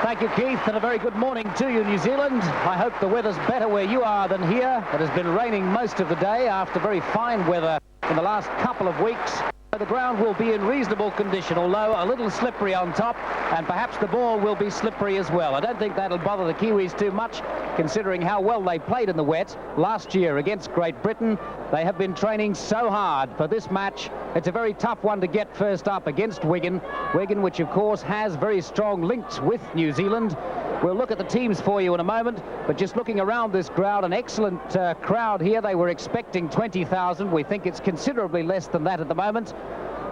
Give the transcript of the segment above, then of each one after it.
Thank you, Keith, and a very good morning to you, New Zealand. I hope the weather's better where you are than here. It has been raining most of the day after very fine weather in the last couple of weeks. The ground will be in reasonable condition, although a little slippery on top, and perhaps the ball will be slippery as well. I don't think that'll bother the Kiwis too much, considering how well they played in the wet last year against Great Britain. They have been training so hard for this match. It's a very tough one to get first up against Wigan. Wigan, which of course has very strong links with New Zealand. We'll look at the teams for you in a moment, but just looking around this crowd, an excellent crowd here. They were expecting 20,000. We think it's considerably less than that at the moment.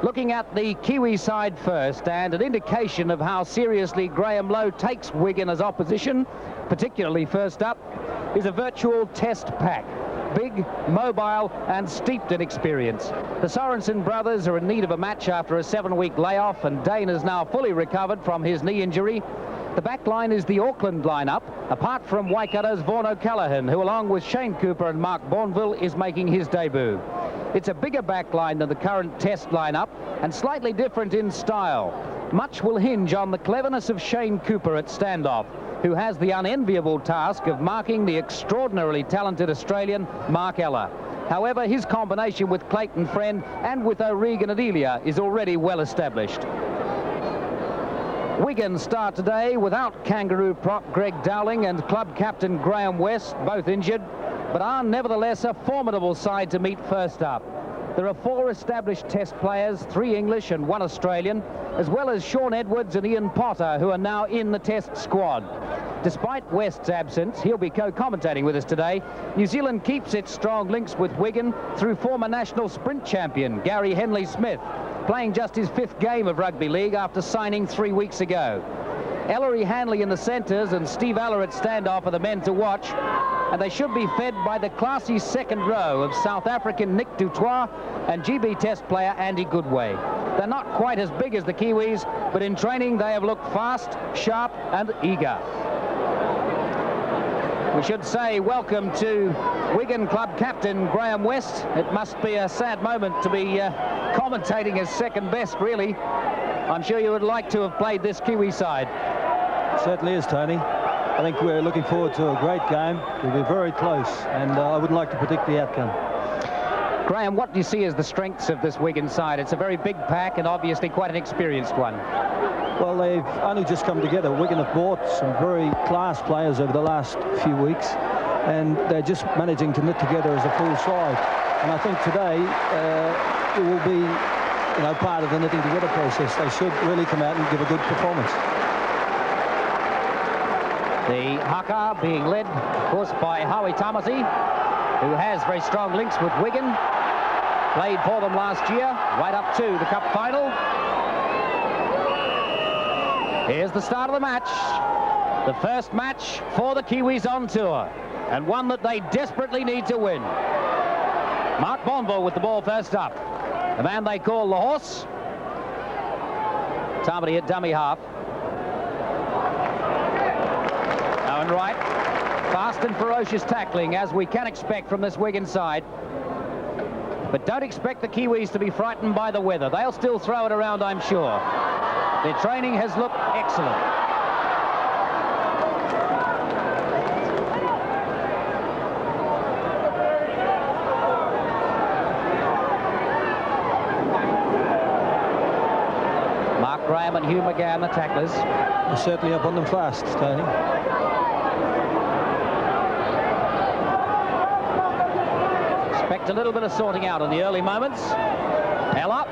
Looking at the Kiwi side first, and an indication of how seriously Graham Lowe takes Wigan as opposition, particularly first up, is a virtual test pack. Big, mobile and steeped in experience. The Sorensen brothers are in need of a match after a 7-week layoff, and Dane is now fully recovered from his knee injury. The back line is the Auckland lineup, apart from Waikato's Vaughan O'Callaghan, who along with Shane Cooper and Mark Bourneville is making his debut. It's a bigger back line than the current test lineup and slightly different in style. Much will hinge on the cleverness of Shane Cooper at standoff, who has the unenviable task of marking the extraordinarily talented Australian Mark Ella. However, his combination with Clayton Friend and with O'Regan and Elia is already well established. Wigan start today without kangaroo prop Greg Dowling and club captain Graham West, both injured, but are nevertheless a formidable side to meet first up. There are 4 established test players, 3 English and 1 Australian, as well as Sean Edwards and Ian Potter, who are now in the test squad. Despite West's absence, he'll be co-commentating with us today. New Zealand keeps its strong links with Wigan through former national sprint champion Gary Henley-Smith, playing just his 5th game of rugby league after signing 3 weeks ago. Ellery Hanley in the centres and Steve Aller at standoff are the men to watch, and they should be fed by the classy second row of South African Nick Dutoit and GB Test player Andy Goodway. They're not quite as big as the Kiwis, but in training they have looked fast, sharp and eager. We should say welcome to Wigan club captain Graham West. It must be a sad moment to be commentating as second best, really. I'm sure you would like to have played this Kiwi side. It certainly is, Tony. I think we're looking forward to a great game. We'll be very close, and I wouldn't like to predict the outcome. Graham, what do you see as the strengths of this Wigan side? It's a very big pack and obviously quite an experienced one. Well, they've only just come together. Wigan have bought some very class players over the last few weeks, and they're just managing to knit together as a full side. And I think today it will be, part of the knitting together process. They should really come out and give a good performance. The haka being led, of course, by Howie Tamasi, who has very strong links with Wigan. Played for them last year, right up to the cup final. Here's the start of the match. The first match for the Kiwis on tour, and one that they desperately need to win. Mark Bourneville with the ball first up. The man they call the horse. Tamati at dummy half. Owen Wright. Fast and ferocious tackling, as we can expect from this Wigan side. But don't expect the Kiwis to be frightened by the weather. They'll still throw it around, I'm sure. Their training has looked excellent. Mark Graham and Hugh McGann, the tacklers. They're certainly up on them fast, Tony. Expect a little bit of sorting out in the early moments. Ella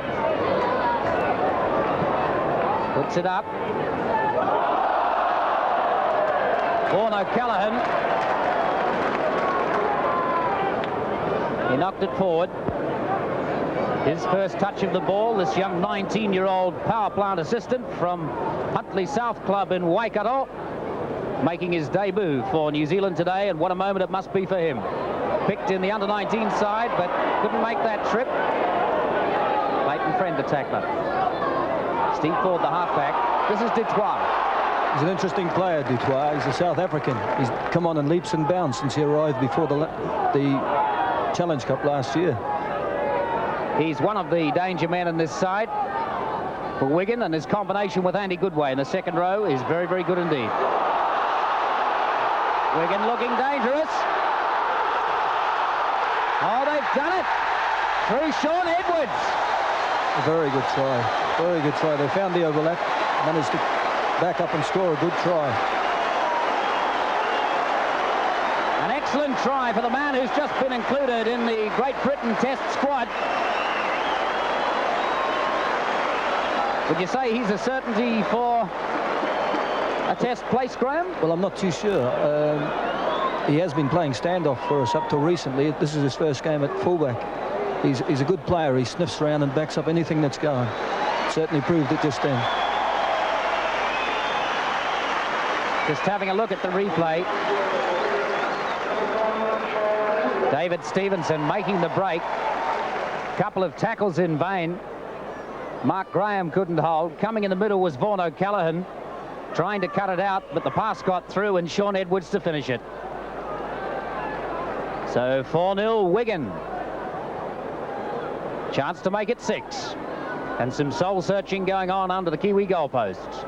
puts it up. Vaughan O'Callaghan. He knocked it forward. His first touch of the ball, this young 19-year-old power plant assistant from Huntly South Club in Waikato, making his debut for New Zealand today, and what a moment it must be for him. Picked in the under-19 side, but couldn't make that trip. Clayton Friend, the tackler. Steve Ford, the halfback. This is Dutoit. He's an interesting player, Dutoit. He's a South African. He's come on in leaps and bounds since he arrived before the Challenge Cup last year. He's one of the danger men in this side. for Wigan, and his combination with Andy Goodway in the second row is very, very good indeed. Wigan looking dangerous. Oh, they've done it through Sean Edwards. A very good try. Very good try. They found the overlap, managed to back up and score a good try. An excellent try for the man who's just been included in the Great Britain Test squad. Would you say he's a certainty for a Test place, Graham? Well, I'm not too sure. He has been playing standoff for us up till recently. This is his first game at fullback. He's a good player. He sniffs around and backs up anything that's going. Certainly proved it just then. Just having a look at the replay. David Stevenson making the break. Couple of tackles in vain. Mark Graham couldn't hold. Coming in the middle was Vaughan O'Callaghan, trying to cut it out, but the pass got through and Sean Edwards to finish it. So 4-0 Wigan. Chance to make it 6. And some soul searching going on under the Kiwi goalposts.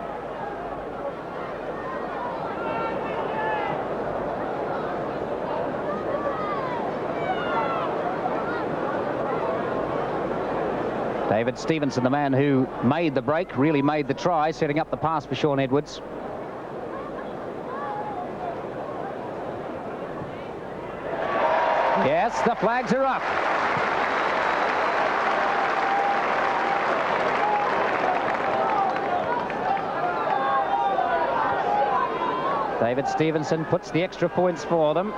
David Stevenson, the man who made the break, really made the try, setting up the pass for Sean Edwards. Yes, the flags are up. David Stevenson puts the extra points for them.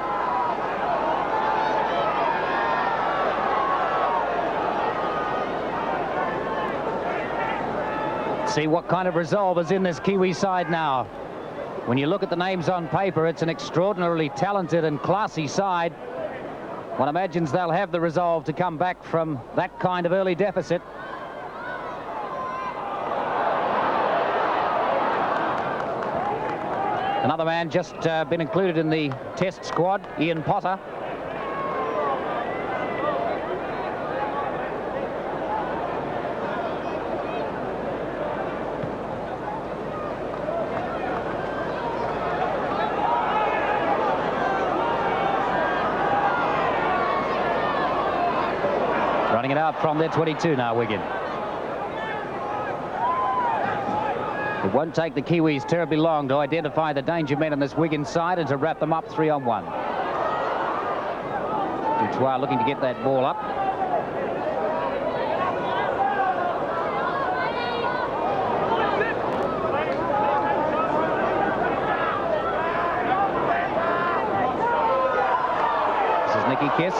See what kind of resolve is in this Kiwi side now. When you look at the names on paper, it's an extraordinarily talented and classy side. One imagines they'll have the resolve to come back from that kind of early deficit. Another man just been included in the Test squad, Ian Potter. Running it out from their 22 now, Wigan. It won't take the Kiwis terribly long to identify the danger men on this Wigan side and to wrap them up 3-on-1. Dutoit looking to get that ball up. This is Nicky Kiss.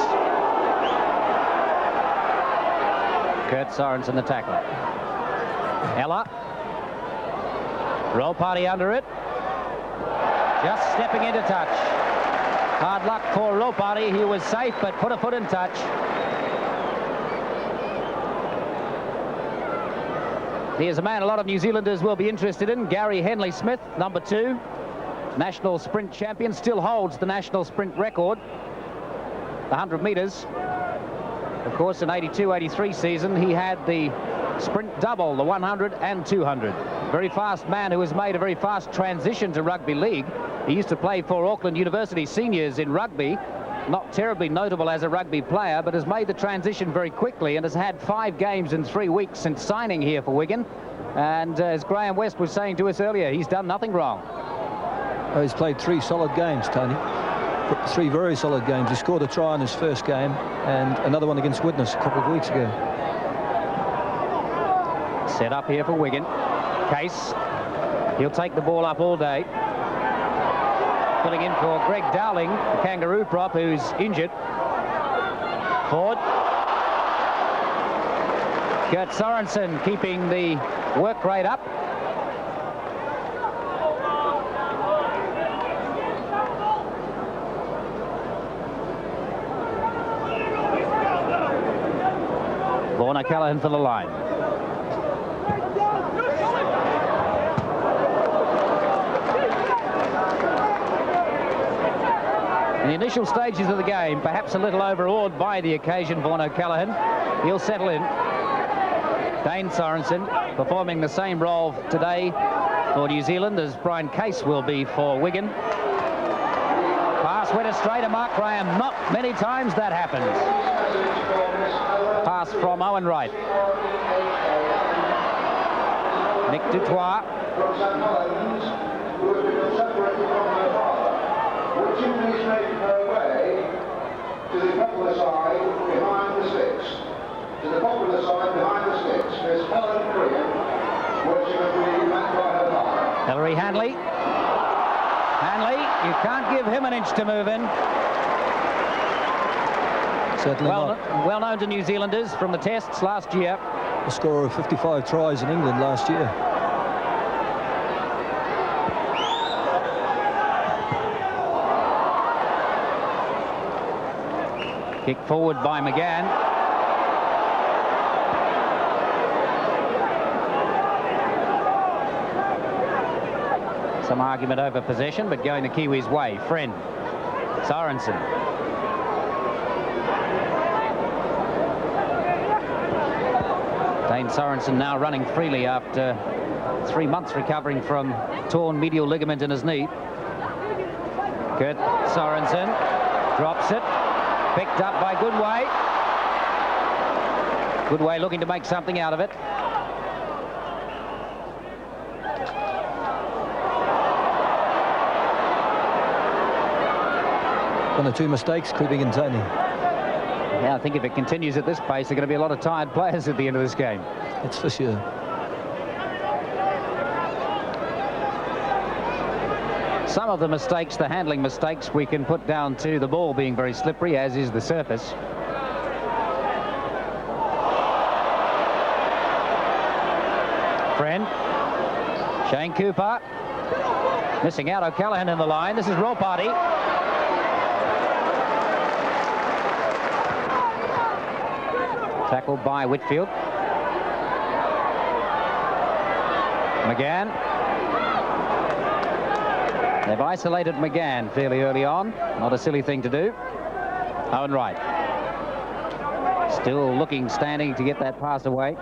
Kurt Sorensen the tackler. Ella. Roll party under it. Just stepping into touch. Hard luck for Ropari. He was safe, but put a foot in touch. Here's a man a lot of New Zealanders will be interested in. Gary Henley-Smith, number 2. National sprint champion. Still holds the national sprint record. The 100 metres. Of course, in 82-83 season, he had the sprint double, the 100 and 200. Very fast man who has made a very fast transition to rugby league. He used to play for Auckland University seniors in rugby. Not terribly notable as a rugby player, but has made the transition very quickly and has had 5 games in 3 weeks since signing here for Wigan. And as Graham West was saying to us earlier, he's done nothing wrong. Oh, he's played 3 solid games, Tony. 3 very solid games. He scored a try in his first game and another one against Widnes a couple of weeks ago. Set up here for Wigan. Case. He'll take the ball up all day. Filling in for Greg Dowling, the kangaroo prop, who's injured. Forward. Kurt Sorensen keeping the work rate up. Vaughan O'Callaghan for the line. In the initial stages of the game, perhaps a little overawed by the occasion, Vaughan O'Callaghan. He'll settle in. Dane Sorensen. performing the same role today for New Zealand as Brian Case will be for Wigan. Pass went straight to Mark Graham. Not many times that happens. Pass from Owen Wright. Nick Dutoit. To the popular side behind the sticks. To the popular side behind the sticks. There's Helen Crean watching a free match by her mother. Ellery Hanley. Hanley, you can't give him an inch to move in. Certainly not. Well known to New Zealanders from the tests last year. The scorer of 55 tries in England last year. Kick forward by McGann. Some argument over possession, but going the Kiwis' way. Friend. Sorensen. Dane Sorensen now running freely after 3 months recovering from torn medial ligament in his knee. Kurt Sorensen drops it. Picked up by Goodway. Goodway looking to make something out of it. One or two mistakes creeping in Tony. Yeah, I think if it continues at this pace, there are going to be a lot of tired players at the end of this game. That's for sure. Some of the mistakes, the handling mistakes, we can put down to the ball being very slippery, as is the surface. Friend. Shane Cooper. Missing out O'Callaghan in the line. This is Rawparty. Tackled by Whitfield. McGann. They've isolated McGann fairly early on. Not a silly thing to do. Owen Wright. Still looking, standing to get that pass away.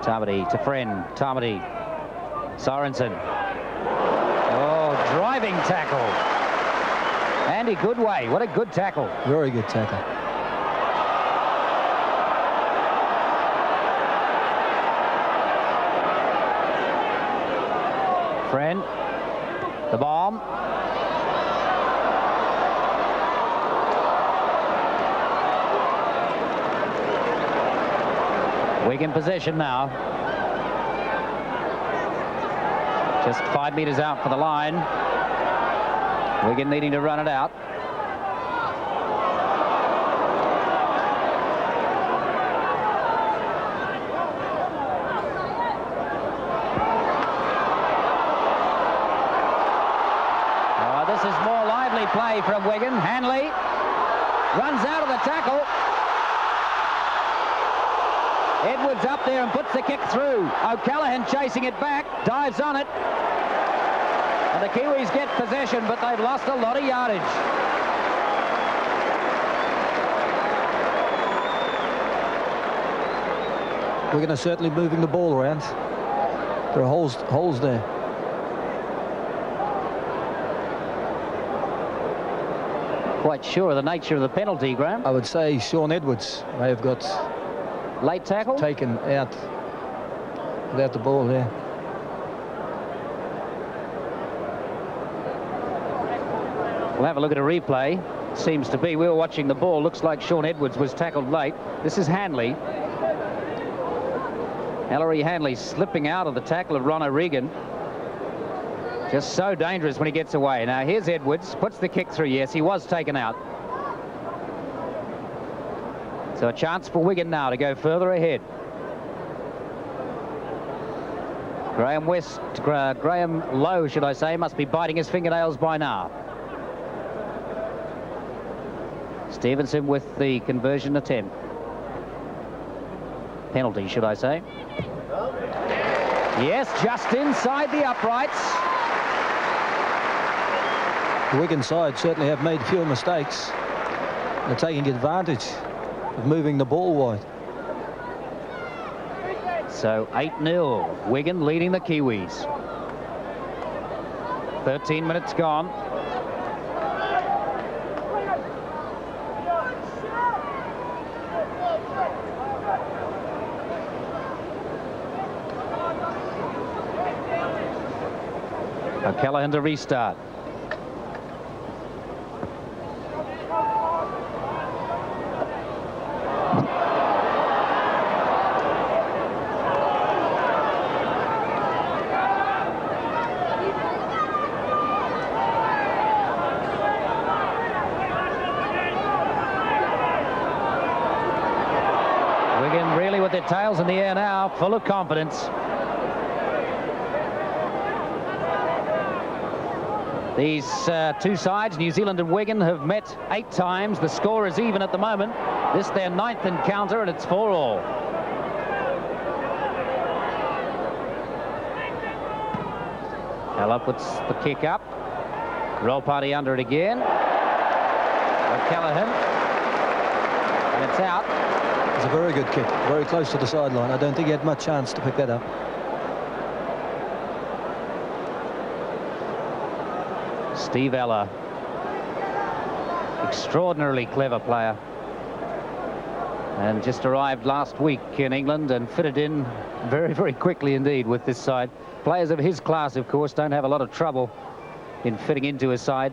Tamati to Friend. Tamati. Sorensen. Oh, driving tackle. Andy Goodway. What a good tackle. Very good tackle. Friend. The bomb. Wigan possession now. Just 5 meters out for the line. Wigan needing to run it out. This is more lively play from Wigan. Hanley runs out of the tackle. Edwards up there and puts the kick through. O'Callaghan chasing it back, dives on it. And the Kiwis get possession, but they've lost a lot of yardage. Wigan are certainly moving the ball around. There are holes there. Quite sure of the nature of the penalty, Graham. I would say Sean Edwards may have got late tackle, taken out without the ball there. We'll have a look at a replay. Seems to be, we were watching the ball, looks like Sean Edwards was tackled late. This is Hanley. Ellery Hanley slipping out of the tackle of Ron O'Regan. Just so dangerous when he gets away. Now here's Edwards, puts the kick through. Yes, he was taken out. So a chance for Wigan now to go further ahead. Graham Lowe, should I say, must be biting his fingernails by now. Stevenson with the conversion attempt. Penalty, should I say. Yes, just inside the uprights. The Wigan side certainly have made fewer mistakes. They're taking advantage of moving the ball wide. So 8-0, Wigan leading the Kiwis. 13 minutes gone. O'Callaghan to restart. Wigan really with their tails in the air now, full of confidence. These two sides, New Zealand and Wigan, have met 8 times. The score is even at the moment. This their 9th encounter, and it's 4-all. Ella puts the kick up. Roll party under it again. O'Callaghan. And it's out. It's a very good kick, very close to the sideline. I don't think he had much chance to pick that up. Steve Ella, extraordinarily clever player, and just arrived last week in England and fitted in very, very quickly indeed with this side. Players of his class, of course, don't have a lot of trouble in fitting into a side.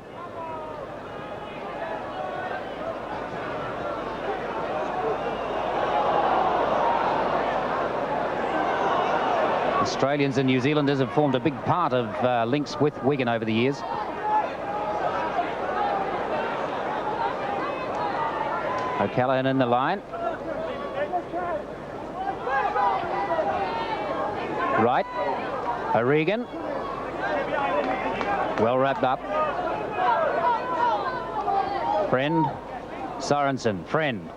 Australians and New Zealanders have formed a big part of links with Wigan over the years. O'Callaghan in the line. Right. O'Regan. Well wrapped up. Friend. Sorensen. Friend.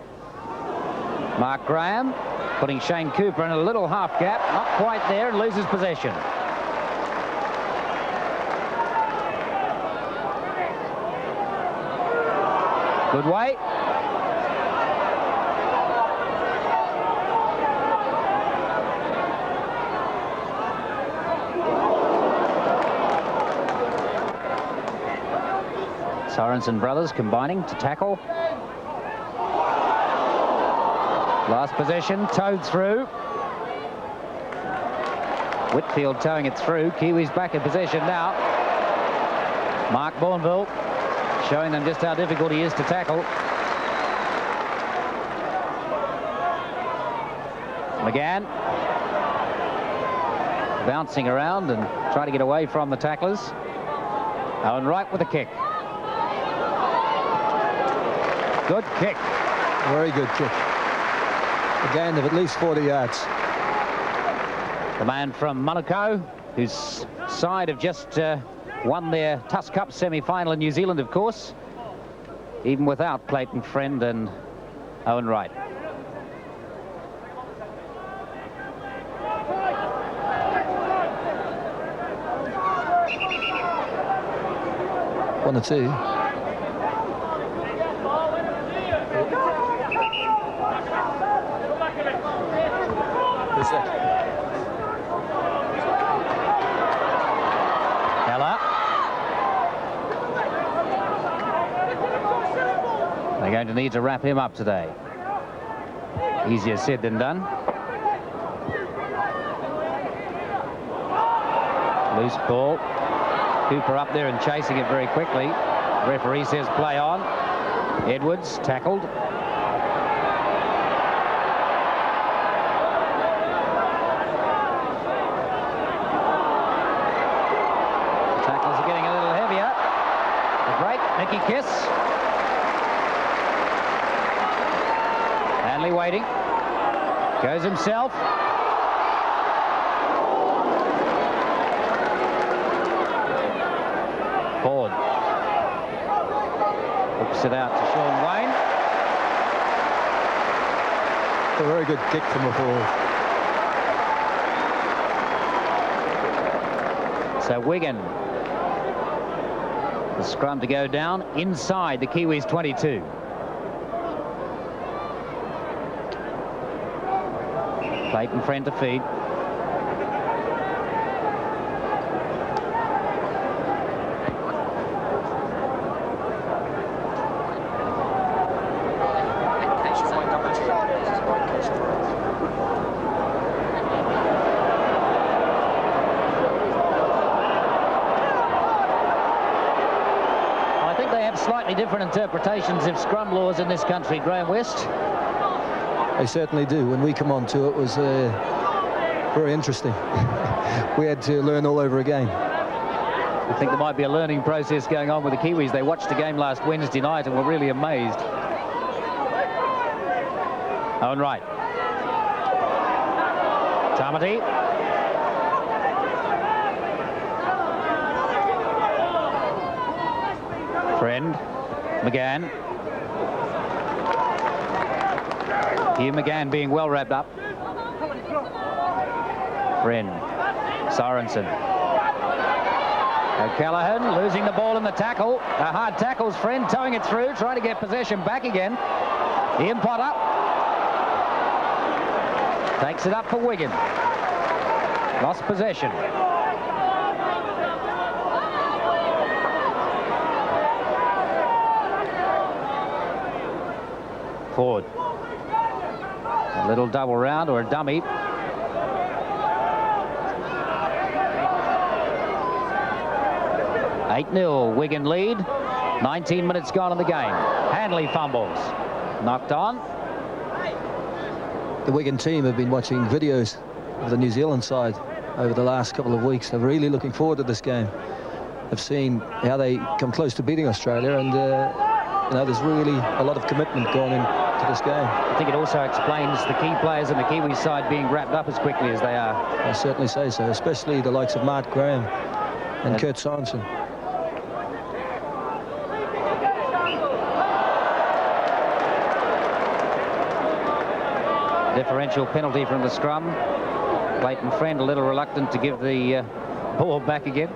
Mark Graham putting Shane Cooper in a little half gap. Not quite there, and loses possession. Good way. Sorensen brothers combining to tackle. Last possession, towed through. Whitfield towing it through. Kiwis back in possession now. Mark Bourneville showing them just how difficult he is to tackle. McGann bouncing around and trying to get away from the tacklers. Owen Wright with a kick. Good kick. Very good kick. Again, of at least 40 yards. The man from Monaco, whose side have just won their Tusk Cup semi-final in New Zealand, of course, even without Clayton Friend and Owen Wright. One or two. Ella. They're going to need to wrap him up today. Easier said than done. Loose ball. Cooper up there and chasing it very quickly. Referee says play on. Edwards tackled. Nicky Kiss. Hanley waiting. Goes himself. Forward. Hooks it out to Sean Wayne. A very good kick from the forward. So Wigan. The scrum to go down inside the Kiwis 22. Clayton Friend to feed. had slightly different interpretations of scrum laws in this country, Graham West. They certainly do. When we come on to it was very interesting. We had to learn all over again. I think there might be a learning process going on with the Kiwis. They watched the game last Wednesday night and were really amazed. Owen Wright. Tamati. Friend. McGann. Hugh McGann being well wrapped up. Friend. Sorensen. O'Callaghan losing the ball in the tackle. A hard tackle's Friend towing it through, trying to get possession back again. The impot up. Takes it up for Wigan. Lost possession. Forward. A little double round or a dummy. (8-0) Wigan lead. 19 minutes gone in the game. Hanley fumbles. Knocked on. The Wigan team have been watching videos of the New Zealand side over the last couple of weeks. They're really looking forward to this game. They've seen how they come close to beating Australia, and you know, there's really a lot of commitment going into this game. I think it also explains the key players in the Kiwi side being wrapped up as quickly as they are. I certainly say so, especially the likes of Mark Graham and Kurt Sorensen. Differential penalty from the scrum. Clayton Friend a little reluctant to give the ball back again.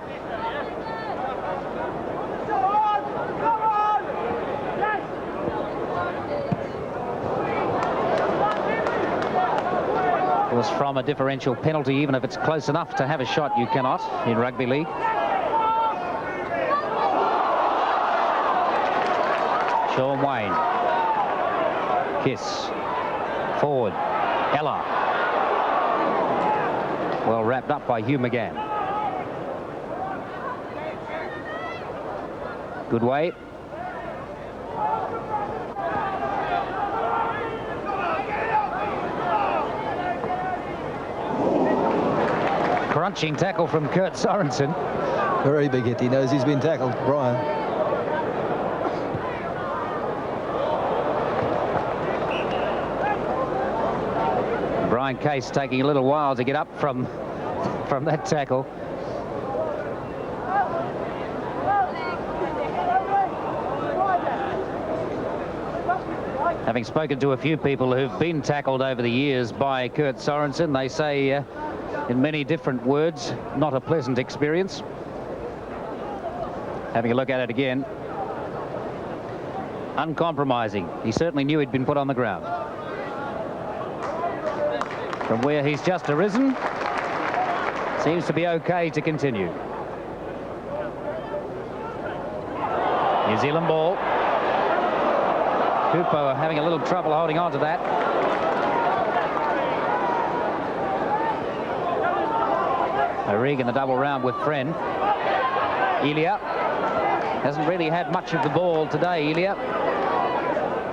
It was from a differential penalty, even if it's close enough to have a shot, you cannot in rugby league. Sean Wayne. Kiss. Forward. Ella. Well wrapped up by Hugh McGann. Good way. Crunching tackle from Kurt Sorensen. Very big hit. He knows he's been tackled, Brian. Brian Case taking a little while to get up from that tackle. Having spoken to a few people who've been tackled over the years by Kurt Sorensen, they say in many different words, not a pleasant experience. Having a look at it again. Uncompromising. He certainly knew he'd been put on the ground. From where he's just arisen, seems to be okay to continue. New Zealand ball. Kupo having a little trouble holding on to that. O'Regan the double round with Friend. Elia hasn't really had much of the ball today, Elia.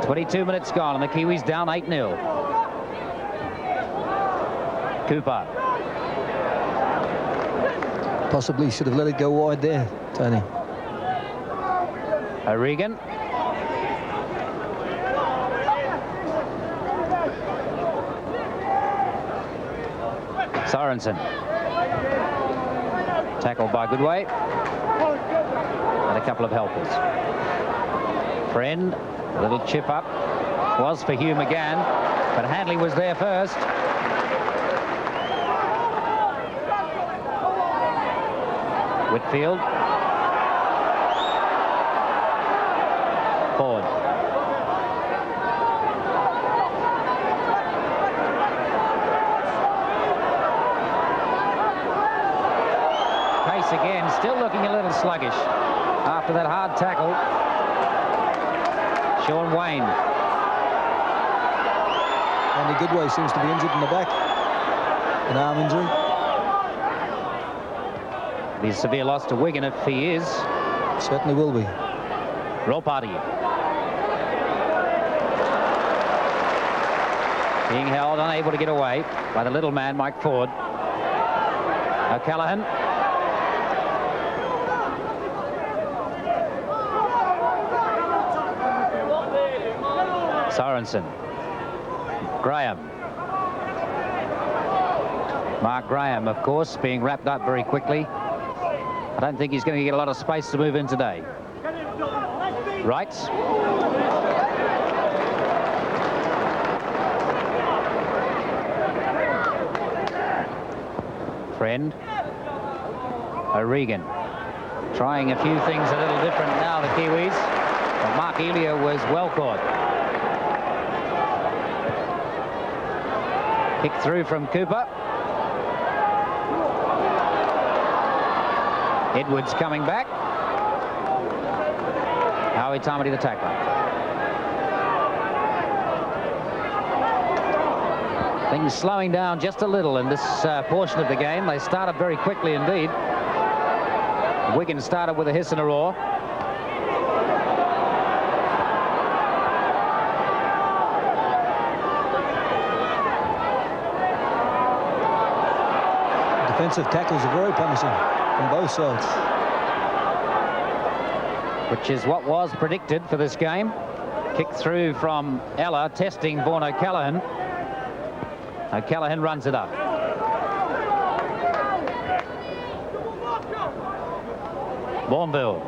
22 minutes gone and the Kiwis down 8-0. Cooper. Possibly should have let it go wide there, Tony. O'Regan. Sorensen. Tackled by Goodway. And a couple of helpers. Friend, a little chip up. Was for Hugh McGann, but Hanley was there first. Whitfield. Forward. Case again, still looking a little sluggish after that hard tackle. Sean Wayne. Andy Goodway seems to be injured in the back. An arm injury. Be a severe loss to Wigan if he is. Certainly will be. Ropati. Being held, unable to get away by the little man, Mike Ford. O'Callaghan. Sorensen. Graham. Mark Graham, of course, being wrapped up very quickly. I don't think he's going to get a lot of space to move in today. Right. Friend. O'Regan. Trying a few things a little different now, the Kiwis. But Mark Elia was well caught. Kick through from Cooper. Edwards coming back. Howie Tamati the tackler. Things slowing down just a little in this portion of the game. They started very quickly indeed. Wigan started with a hiss and a roar. Defensive tackles are very promising on both sides. Which is what was predicted for this game. Kick through from Ella, testing Vaughan O'Callaghan. O'Callaghan runs it up. Bourneville.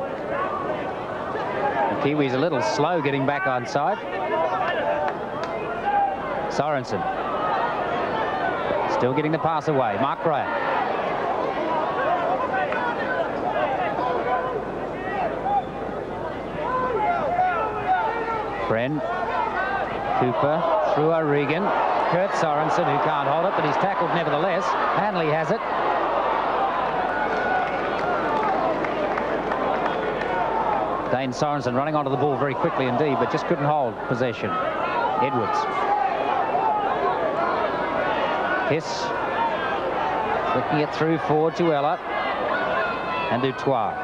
The Kiwis a little slow getting back on side. Sorensen. Still getting the pass away. Mark Graham. Friend. Cooper through O'Regan. Kurt Sorensen, who can't hold it, but he's tackled nevertheless. Hanley has it. Dane Sorensen running onto the ball very quickly indeed, but just couldn't hold possession. Edwards. Hiss. Flicking it through forward to Ella. And Dutoit.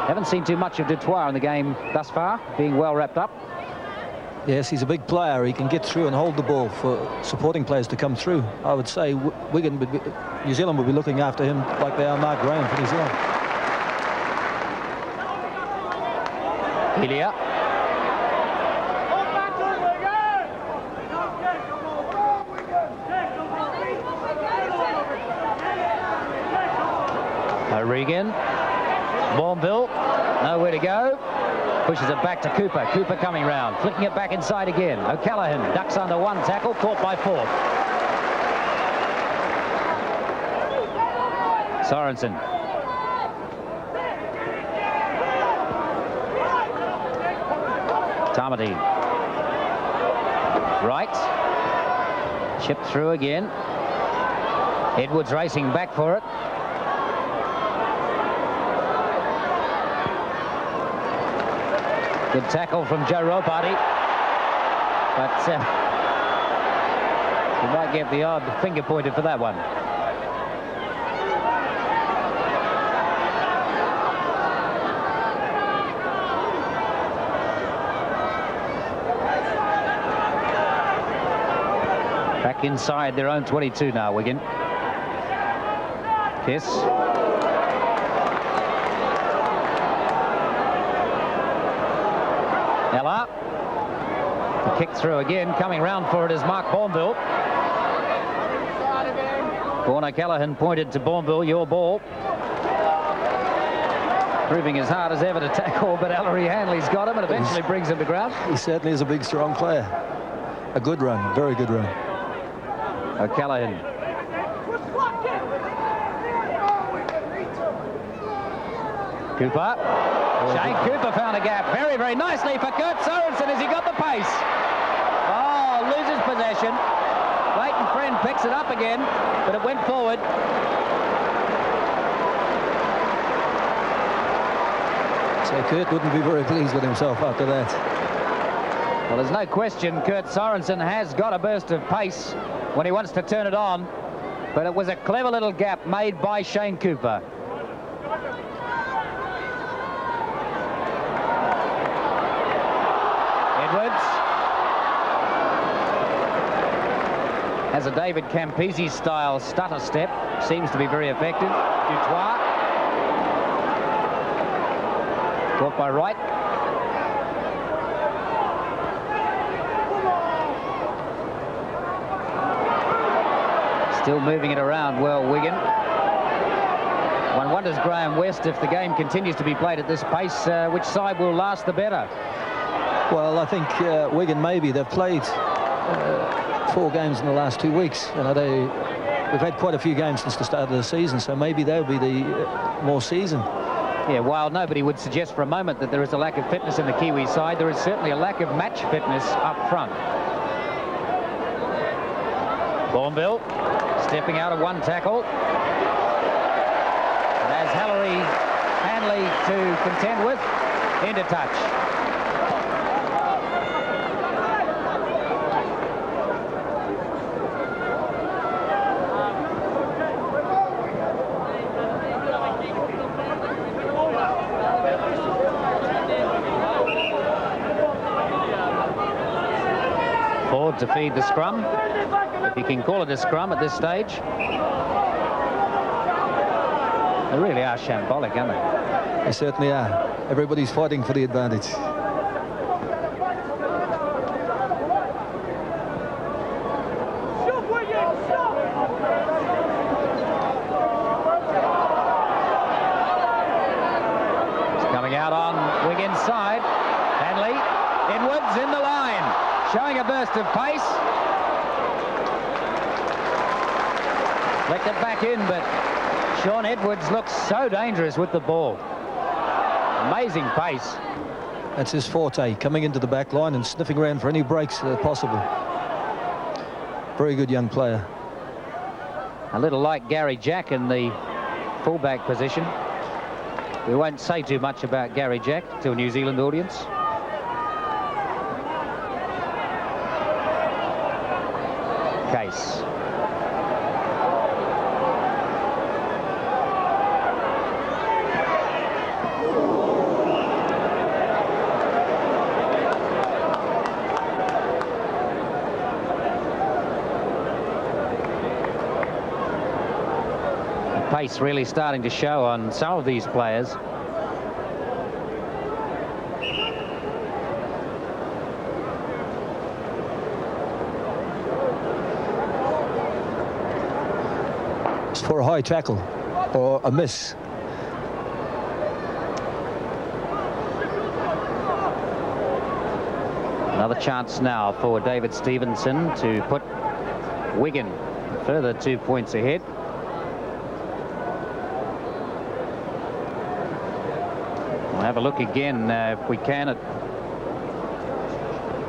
Haven't seen too much of Dutoit in the game thus far, being well wrapped up. Yes, he's a big player. He can get through and hold the ball for supporting players to come through. I would say Wigan would be, New Zealand would be looking after him like they are Mark Graham for New Zealand. Elia. O'Regan. Bourneville. Nowhere to go. Pushes it back to Cooper. Cooper coming round. Flicking it back inside again. O'Callaghan ducks under one tackle. Caught by Ford. Sorensen. Tamati. Right. Chipped through again. Edwards racing back for it. Good tackle from Joe Ropati. But he might get the odd finger pointed for that one. Back inside their own 22 now, Wigan. Kiss. Ella. The kick through again. Coming round for it is Mark Bourneville. Vaughan O'Callaghan pointed to Bourneville, your ball. Proving as hard as ever to tackle, but Ellery Hanley's got him and eventually brings him to ground. He certainly is a big, strong player. A good run, very good run. O'Callaghan. Cooper. Shane Cooper found a gap very, very nicely for Kurt Sorensen as he got the pace. Oh, loses possession. Clayton Friend picks it up again, but it went forward. So Kurt wouldn't be very pleased with himself after that. Well, there's no question Kurt Sorensen has got a burst of pace when he wants to turn it on, but it was a clever little gap made by Shane Cooper. Edwards has a David Campese style stutter step, seems to be very effective. Dutoit caught by Wright. Still moving it around well, Wigan. One wonders, Graham West, if the game continues to be played at this pace, which side will last the better? Well, I think Wigan, maybe. They've played 4 games in the last 2 weeks. You know, we've had quite a few games since the start of the season, so maybe they'll be the more seasoned. Yeah, while nobody would suggest for a moment that there is a lack of fitness in the Kiwi side, there is certainly a lack of match fitness up front. Bourneville stepping out of one tackle. And as Hanley to contend with, into touch. Ford to feed the scrum, if you can call it a scrum at this stage. They really are shambolic, aren't they? They certainly are. Everybody's fighting for the advantage. It's coming out on Wigan's side. Hanley, Edwards in the line, showing a burst of pace. Flicked it back in, but Shaun Edwards looks so dangerous with the ball. Amazing pace. That's his forte, coming into the back line and sniffing around for any breaks possible. Very good young player. A little like Gary Jack in the fullback position. We won't say too much about Gary Jack to a New Zealand audience. Case. Pace really starting to show on some of these players. It's for a high tackle or a miss. Another chance now for David Stevenson to put Wigan further 2 points ahead. We'll have a look again, if we can, at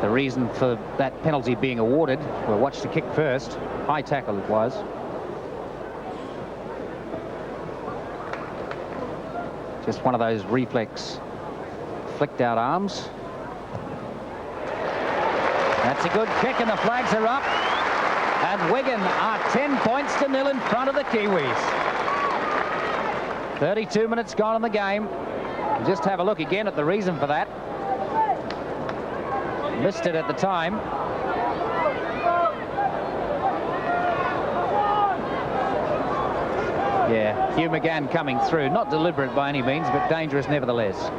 the reason for that penalty being awarded. We'll watch the kick first. High tackle it was. Just one of those reflex flicked out arms. That's a good kick and the flags are up. And Wigan are 10 points to 0 in front of the Kiwis. 32 minutes gone in the game. Just have a look again at the reason for that. Missed it at the time. Yeah, Hugh McGann coming through. Not deliberate by any means, but dangerous nevertheless.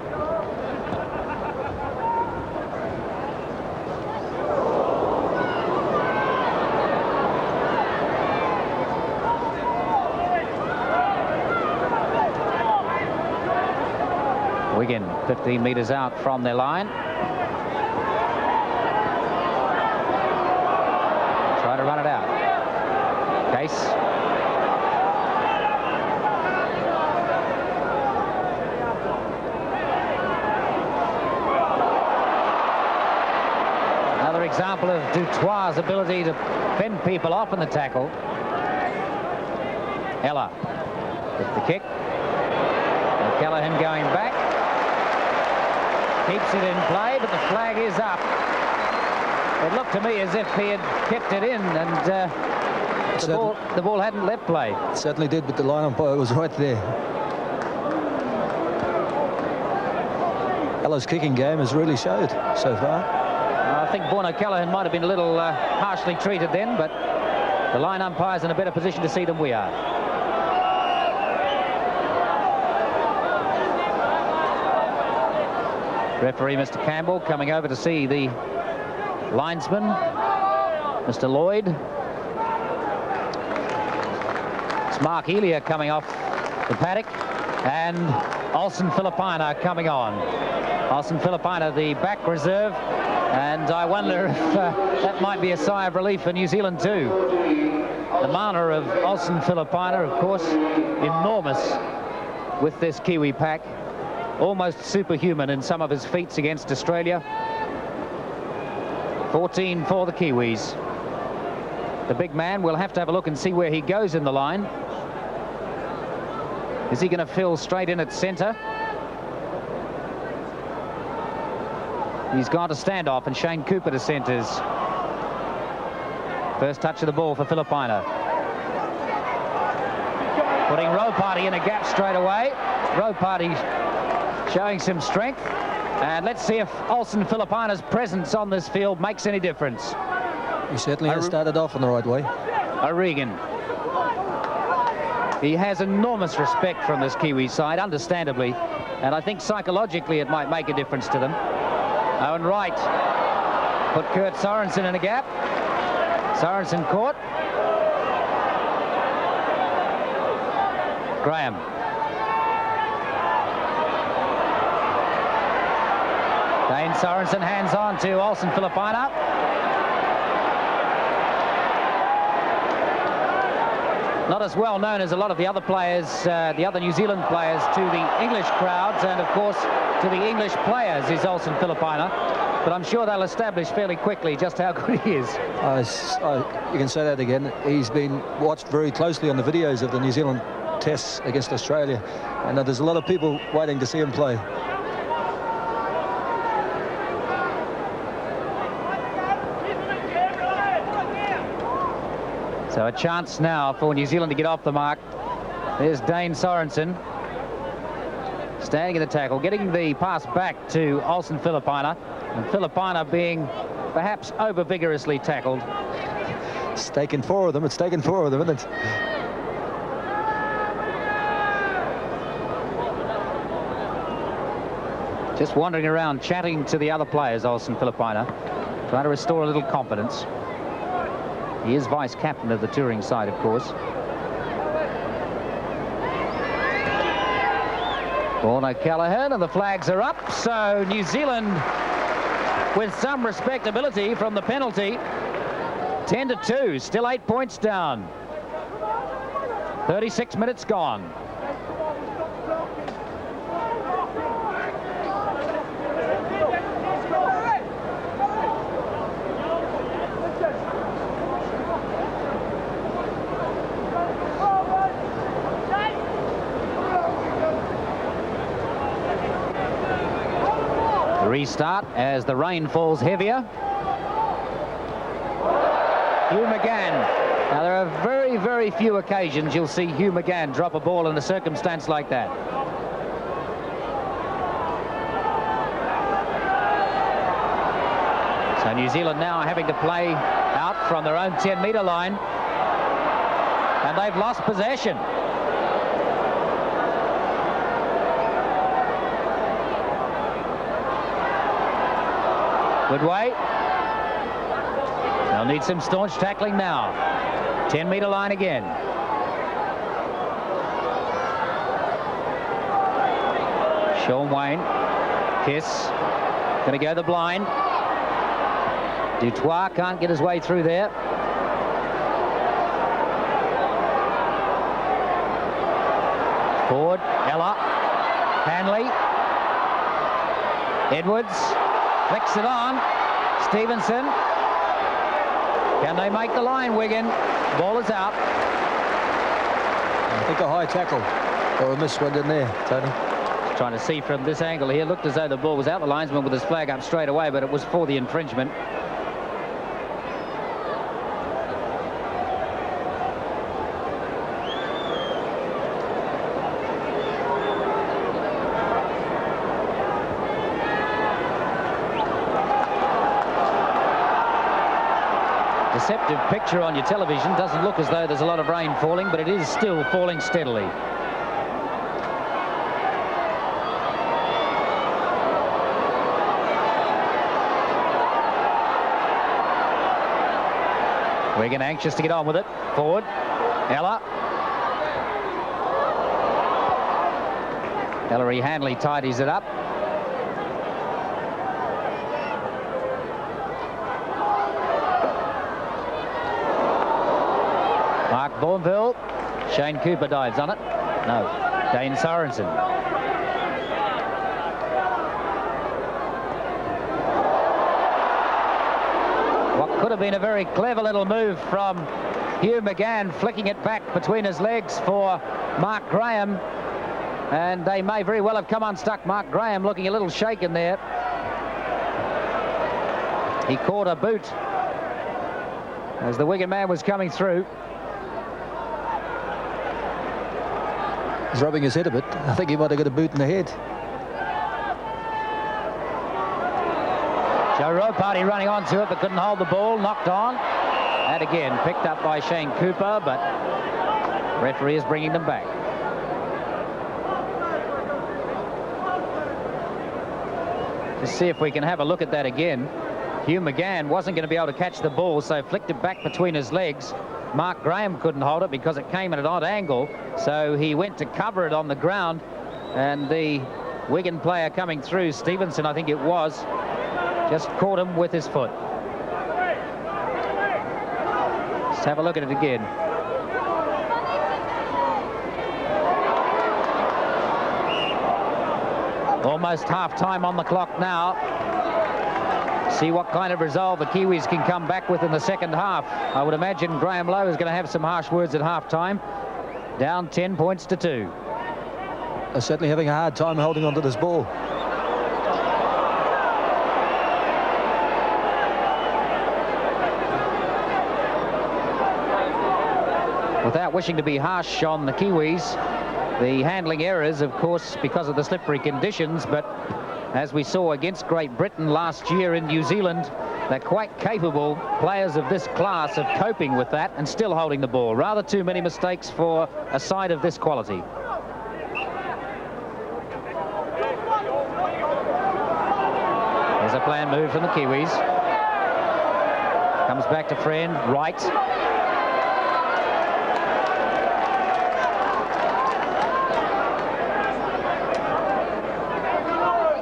Wigan 15 metres out from their line. Try to run it out. Case. Another example of Dutoit's ability to fend people off in the tackle. Ella with the kick. And Callaghan going back. Keeps it in play, but the flag is up. It looked to me as if he had kept it in, and the ball hadn't left play. It certainly did, but the line umpire was right there. Ella's kicking game has really showed so far. think Vaughan O'Callaghan might have been a little harshly treated then, but the line umpire's in a better position to see than we are. Referee Mr. Campbell coming over to see the linesman, Mr. Lloyd. It's Mark Elia coming off the paddock, and Olsen Filipina coming on. Olsen Filipina, the back reserve, and I wonder if that might be a sigh of relief for New Zealand too. The mana of Olsen Filipina, of course, enormous with this Kiwi pack. Almost superhuman in some of his feats against Australia. 14 for the Kiwis. The big man, we'll have to have a look and see where he goes in the line. Is he going to fill straight in at centre? He's gone to standoff, and Shane Cooper to centres. First touch of the ball for Filipina. Putting Ropati in a gap straight away. Ropati showing some strength. And let's see if Olsen Filipina's presence on this field makes any difference. He certainly has started off in the right way. O'Regan. He has enormous respect from this Kiwi side, understandably. And I think psychologically it might make a difference to them. Owen Wright put Kurt Sorensen in a gap. Sorensen caught. Graham. Dane Sorensen hands on to Olsen Filipina. Not as well known as a lot of the other players, the other New Zealand players, to the English crowds, and of course to the English players is Olsen Filipina. But I'm sure they'll establish fairly quickly just how good he is. You can say that again. He's been watched very closely on the videos of the New Zealand tests against Australia, and there's a lot of people waiting to see him play. So a chance now for New Zealand to get off the mark. There's Dane Sorensen standing in the tackle, getting the pass back to Olsen Filipina, and Filipina being perhaps over vigorously tackled. It's taken four of them, isn't it? Just wandering around, chatting to the other players, Olsen Filipina, trying to restore a little confidence. He is vice-captain of the touring side, of course. Vaughan O'Callaghan, and the flags are up. So New Zealand, with some respectability from the penalty, 10-2, still 8 points down. 36 minutes gone. Restart as the rain falls heavier. Hugh McGann. Now there are very, very few occasions you'll see Hugh McGann drop a ball in a circumstance like that. So New Zealand now having to play out from their own 10-metre line, and they've lost possession. Woodway. They'll need some staunch tackling now. 10-metre line again. Sean Wayne. Kiss. Going to go the blind. Dutoit can't get his way through there. Ford. Ella. Hanley. Edwards. Flicks it on. Stevenson. Can they make the line, Wigan? Ball is out. I think a high tackle or a miss went in there, Tony. Trying to see from this angle here. Looked as though the ball was out. The linesman with his flag up straight away, but it was for the infringement. deceptive picture on your television. Doesn't look as though there's a lot of rain falling, but it is still falling steadily. Wigan anxious to get on with it. Forward. Ella. Ellery Hanley tidies it up. Mark Bourneville. Shane Cooper dives on it. No. Dane Sorensen. What could have been a very clever little move from Hugh McGann, flicking it back between his legs for Mark Graham. And they may very well have come unstuck. Mark Graham looking a little shaken there. He caught a boot as the Wigan man was coming through. He's rubbing his head a bit. I think he might have got a boot in the head. Joe Ropati running onto it but couldn't hold the ball. Knocked on. And again picked up by Shane Cooper, but referee is bringing them back. Let's see if we can have a look at that again. Hugh McGann wasn't going to be able to catch the ball, so flicked it back between his legs. Mark Graham couldn't hold it because it came at an odd angle, so he went to cover it on the ground, and the Wigan player coming through, Stevenson I think it was, just caught him with his foot. Let's have a look at it again. Almost half-time on the clock now. See what kind of resolve the Kiwis can come back with in the second half. I would imagine Graham Lowe is going to have some harsh words at half-time. Down 10 points to 2. They're certainly having a hard time holding on to this ball. Without wishing to be harsh on the Kiwis, the handling errors, of course, because of the slippery conditions, but as we saw against Great Britain last year in New Zealand, they're quite capable players of this class of coping with that and still holding the ball. Rather too many mistakes for a side of this quality. There's a planned move from the Kiwis. Comes back to Friend, right.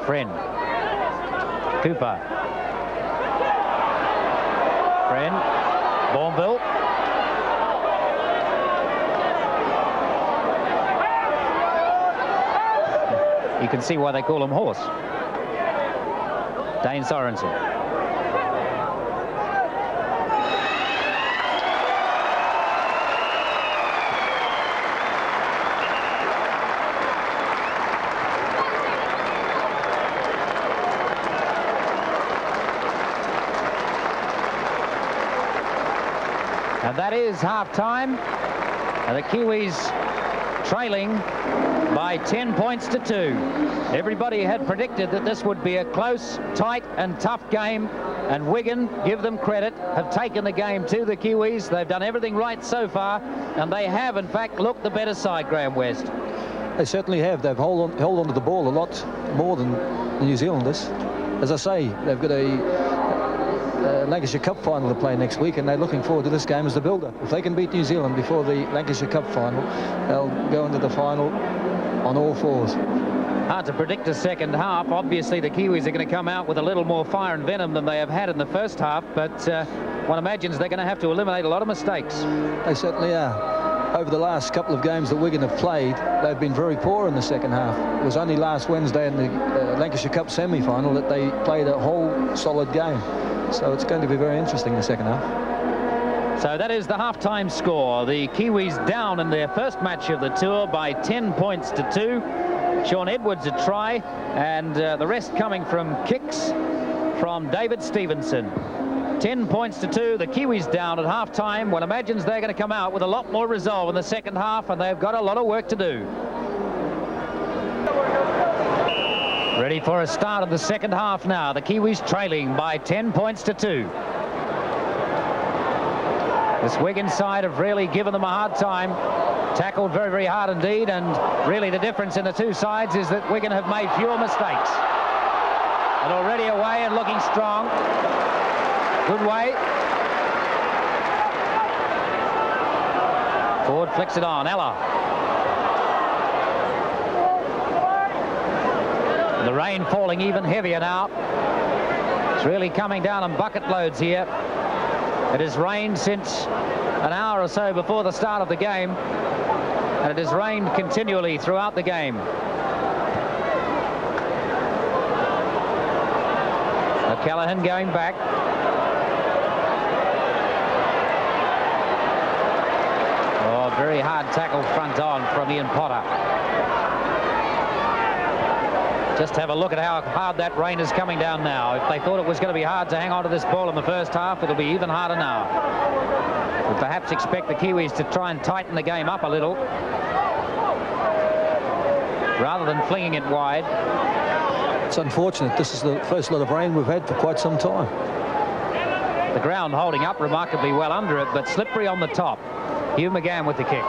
Friend. Cooper. Friend. Bourneville. You can see why they call him Horse. Dane Sorensen. And that is half-time. And the Kiwis trailing by 10 points to 2. Everybody had predicted that this would be a close, tight and tough game. And Wigan, give them credit, have taken the game to the Kiwis. They've done everything right so far. And they have, in fact, looked the better side, Graham West. They certainly have. They've held on to the ball a lot more than the New Zealanders. As I say, they've got a Lancashire Cup final to play next week, and they're looking forward to this game as the builder. If they can beat New Zealand before the Lancashire Cup final, they'll go into the final on all fours. Hard to predict a second half. Obviously, the Kiwis are going to come out with a little more fire and venom than they have had in the first half, but one imagines they're going to have to eliminate a lot of mistakes. They certainly are. Over the last couple of games that Wigan have played, they've been very poor in the second half. It was only last Wednesday in the Lancashire Cup semi-final that they played a whole solid game. So it's going to be very interesting in the second half. So that is the half-time score. The Kiwis down in their first match of the tour by 10 points to 2. Sean Edwards a try, and the rest coming from kicks from David Stevenson. 10 points to 2. The Kiwis down at half-time. One imagines they're going to come out with a lot more resolve in the second half, and they've got a lot of work to do. Ready for a start of the second half now. The Kiwis trailing by 10 points to 2. This Wigan side have really given them a hard time. Tackled very, very hard indeed, and really the difference in the two sides is that Wigan have made fewer mistakes. And already away and looking strong. Good way. Ford flicks it on. Ella. The rain falling even heavier now. It's really coming down in bucket loads here. It has rained since an hour or so before the start of the game, and it has rained continually throughout the game. O'Callaghan going back. Oh, very hard tackle front on from Ian Potter. Just have a look at how hard that rain is coming down now. If they thought it was going to be hard to hang on to this ball in the first half, it'll be even harder now. We'll perhaps expect the Kiwis to try and tighten the game up a little, rather than flinging it wide. It's unfortunate. This is the first lot of rain we've had for quite some time. The ground holding up remarkably well under it, but slippery on the top. Hugh McGann with the kick.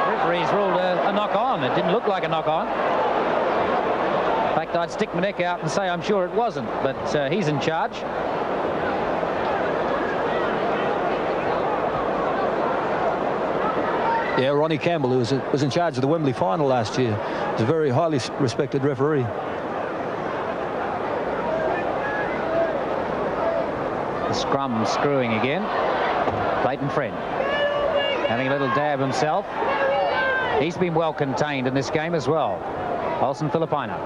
Referee's ruled a knock on. It didn't look like a knock on. In fact, I'd stick my neck out and say I'm sure it wasn't, but he's in charge. Yeah, Ronnie Campbell, who was in charge of the Wembley final last year, was a very highly respected referee. The scrum screwing again. Clayton Friend having a little dab himself. He's been well contained in this game as well. Olsen Filipina.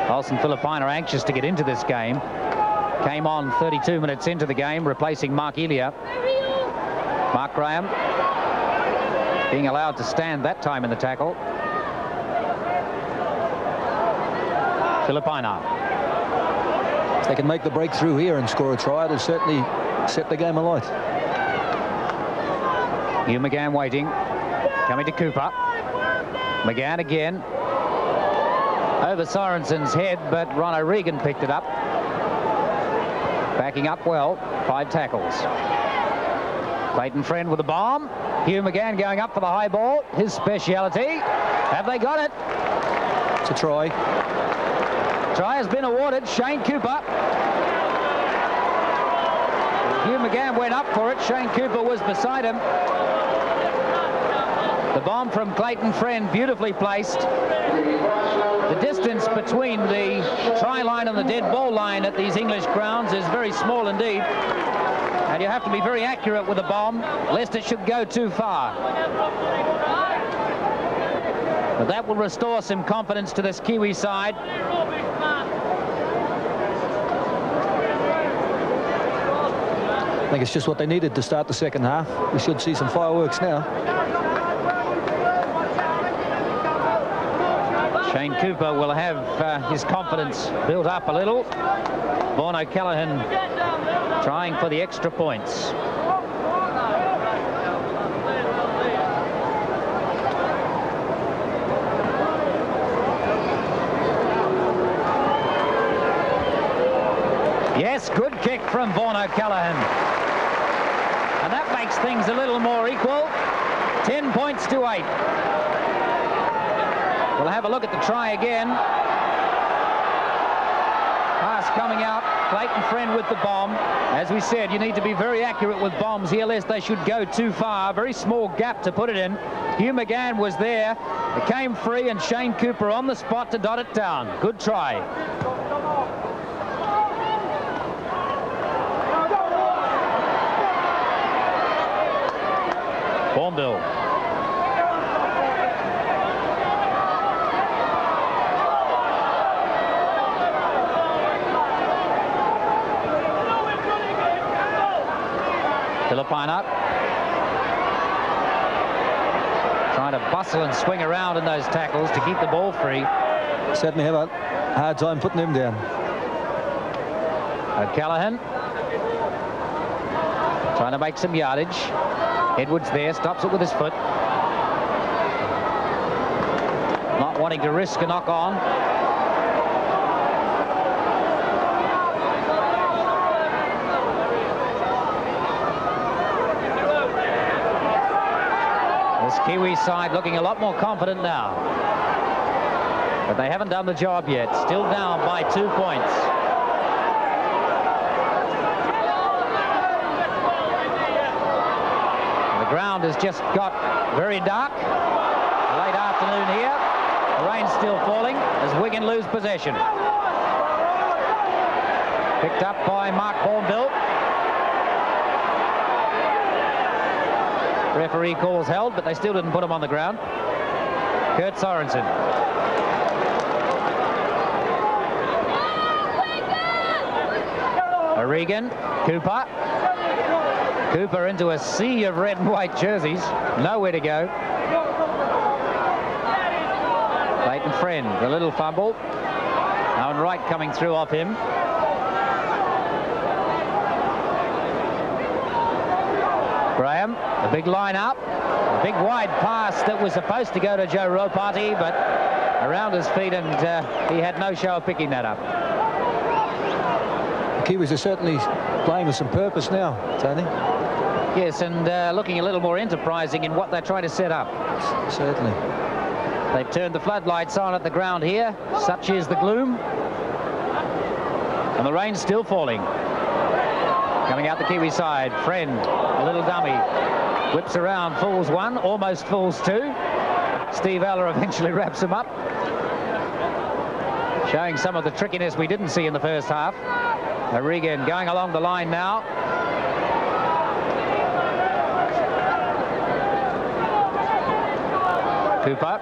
Olsen Filipina anxious to get into this game. Came on 32 minutes into the game, replacing Mark Elia. Mark Graham being allowed to stand that time in the tackle. Filipina. If they can make the breakthrough here and score a try, it'll certainly set the game alight. Hugh McGann waiting. Coming to Cooper. McGann again. Over Sorensen's head, but Ron O'Regan picked it up. Backing up well. 5 tackles. Clayton Friend with the bomb. Hugh McGann going up for the high ball. His speciality. Have they got it? It's a try. Try has been awarded. Shane Cooper. Hugh McGann went up for it. Shane Cooper was beside him. The bomb from Clayton Friend, beautifully placed. The distance between the try line and the dead ball line at these English grounds is very small indeed. And you have to be very accurate with a bomb, lest it should go too far. But that will restore some confidence to this Kiwi side. I think it's just what they needed to start the second half. We should see some fireworks now. Shane Cooper will have his confidence built up a little. Vaughan O'Callaghan trying for the extra points. Yes, good kick from Vaughan O'Callaghan. And that makes things a little more equal. 10 points to 8. We'll have a look at the try again. Pass coming out. Clayton Friend with the bomb. As we said, you need to be very accurate with bombs here, lest they should go too far. Very small gap to put it in. Hugh McGann was there. It came free, and Shane Cooper on the spot to dot it down. Good try. Bournemouth. Filipina trying to bustle and swing around in those tackles to keep the ball free. Certainly have a hard time putting him down. O'Callaghan trying to make some yardage. Edwards there, stops it with his foot. Not not wanting to risk a knock on. This Kiwi side looking a lot more confident now. But they haven't done the job yet. Still down by 2 points. The ground has just got very dark. Late afternoon here. The rain's still falling as Wigan lose possession. Picked up by Mark Bourneville. Referee calls held, but they still didn't put him on the ground. Kurt Sorensen. Regan, Cooper into a sea of red and white jerseys. Nowhere to go. Leighton Friend, the little fumble. Owen Wright coming through off him. Graham, the big line up. A big wide pass that was supposed to go to Joe Ropati, but around his feet, and he had no show of picking that up. Kiwis are certainly playing with some purpose now, Tony. Yes, and looking a little more enterprising in what they're trying to set up. Certainly. They've turned the floodlights on at the ground here. Such is the gloom. And the rain's still falling. Coming out the Kiwi side, Friend, a little dummy. Whips around, fools one, almost fools two. Steve Eller eventually wraps him up. Showing some of the trickiness we didn't see in the first half. Regan going along the line now. Cooper.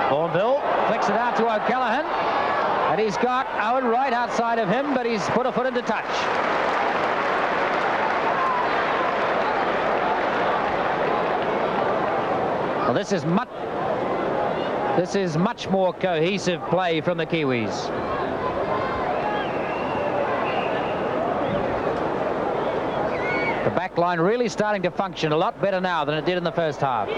Bourneville flicks it out to O'Callaghan. And he's got Owen right outside of him, but he's put a foot into touch. Well, this is much more cohesive play from the Kiwis. The back line really starting to function a lot better now than it did in the first half. Now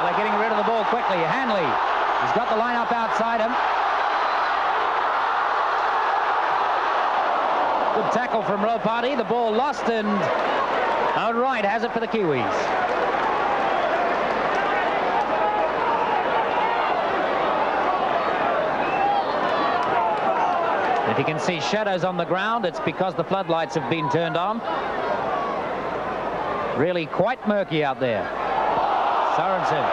they're getting rid of the ball quickly. Hanley, he's got the line up outside him. Good tackle from Ropati. The ball lost, and Owen Wright has it for the Kiwis. If you can see shadows on the ground, it's because the floodlights have been turned on. Really quite murky out there. Sorensen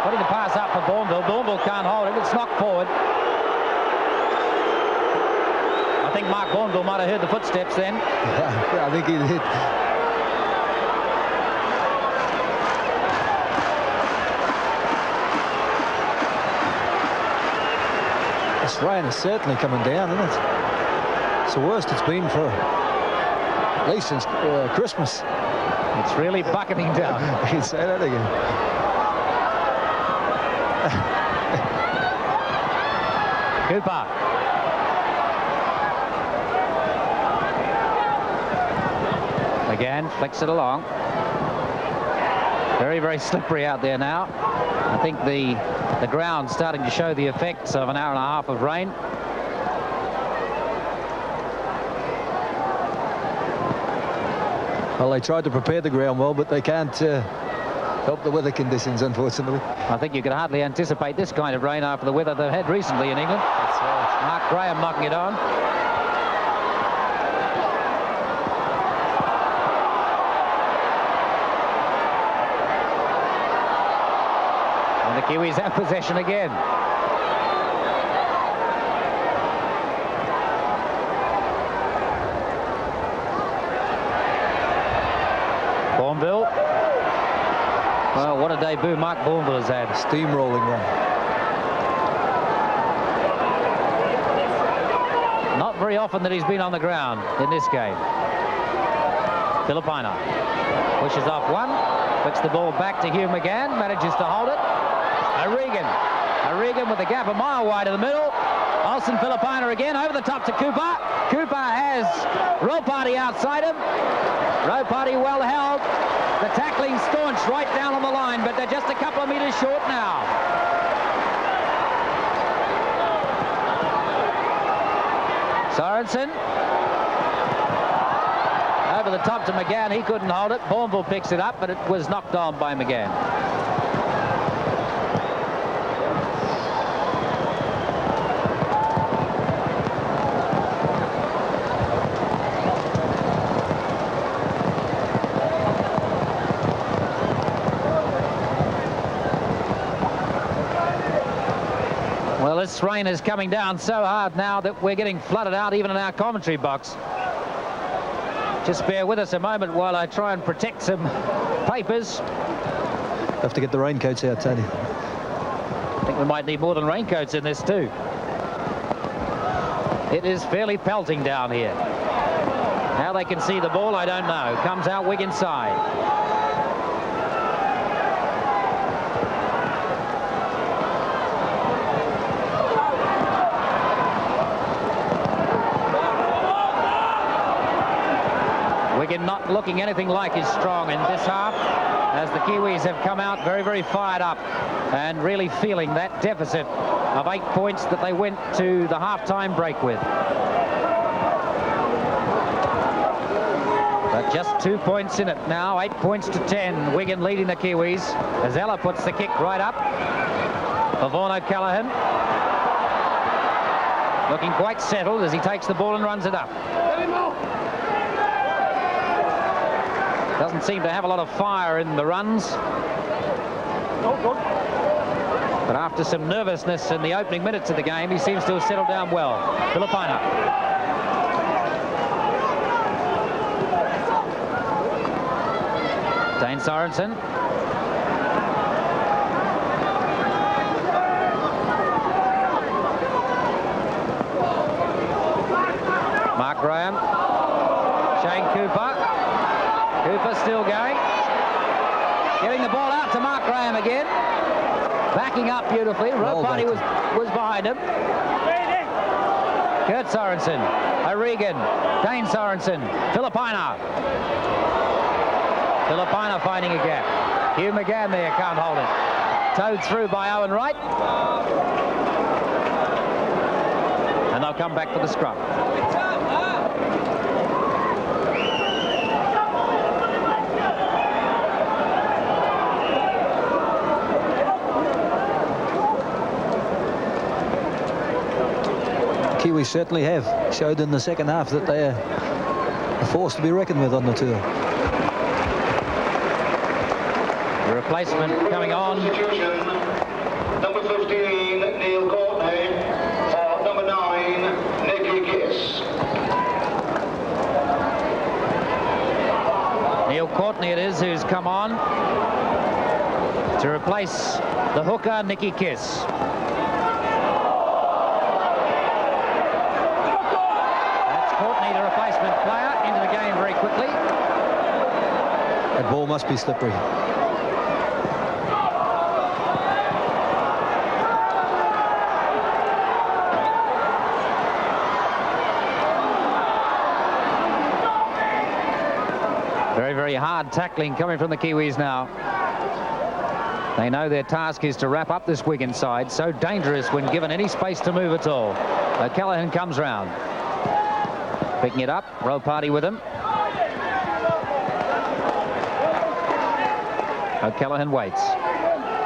putting the pass up for Bourneville. Bourneville can't hold it. It's knocked forward. I think Mark Bourneville might have heard the footsteps then. Yeah, I think he did. This rain is certainly coming down, isn't it? It's the worst it's been for at least since Christmas. It's really bucketing down. You can say that again. Cooper. Again, flicks it along. Very, very slippery out there now. I think the ground's starting to show the effects of an hour and a half of rain. Well, they tried to prepare the ground well, but they can't help the weather conditions, unfortunately. I think you could hardly anticipate this kind of rain after the weather they've had recently in England. That's right. Mark Graham knocking it on. And the Kiwis have possession again. Bourneville. Well, what a debut Mark Bourneville has had. Steamrolling one. Not very often that he's been on the ground in this game. Filipina pushes off one, puts the ball back to Hugh McGann, manages to hold it. Regan with the gap a mile wide in the middle. Olsen Filipina again, over the top to Cooper. Cooper has Ropati outside him. Ropati well held. The tackling staunch right down on the line, but they're just a couple of metres short now. Sorensen. Over the top to McGann. He couldn't hold it. Bourneville picks it up, but it was knocked on by McGann. Well, this rain is coming down so hard now that we're getting flooded out even in our commentary box. Just bear with us a moment while I try and protect some papers. Have to get the raincoats out, Tony. I think we might need more than raincoats in this too. It is fairly pelting down here. How they can see the ball, I don't know. Comes out Wigan side. Wigan not looking anything like as strong in this half, as the Kiwis have come out very, very fired up and really feeling that deficit of 8 points that they went to the half-time break with. But just 2 points in it now, 8 points to 10. Wigan leading the Kiwis as Ella puts the kick right up for Vaughan O'Callaghan. Looking quite settled as he takes the ball and runs it up. Doesn't seem to have a lot of fire in the runs. But after some nervousness in the opening minutes of the game, he seems to have settled down well. Filipina. Dane Sorensen. Mark Graham. Shane Cooper. Cooper still going. Getting the ball out to Mark Graham again. Backing up beautifully. Ropati was behind him. Kurt Sorensen. O'Regan. Dane Sorensen. Filipina. Filipina finding a gap. Hugh McGann there can't hold it. Towed through by Owen Wright. And they'll come back for the scrum. Kiwis certainly have showed in the second half that they are a force to be reckoned with on the tour. The replacement coming on. Number 15, Neil Courtney. For number 9, Nicky Kiss. Neil Courtney it is who's come on to replace the hooker, Nicky Kiss. Player into the game very quickly. That ball must be slippery. Very, very hard tackling coming from the Kiwis now. They know their task is to wrap up this Wigan side. So dangerous when given any space to move at all. O'Callaghan comes round. Picking it up, Ropati with him. O'Callaghan waits.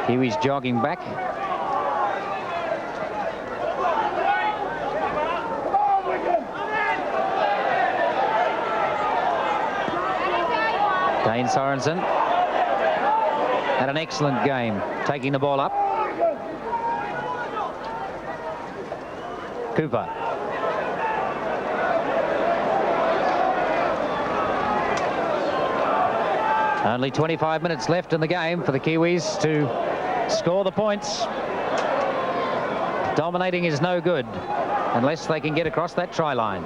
Kiwis jogging back. Dane Sorensen had an excellent game, taking the ball up. Cooper. Only 25 minutes left in the game for the Kiwis to score the points. Dominating is no good unless they can get across that try line.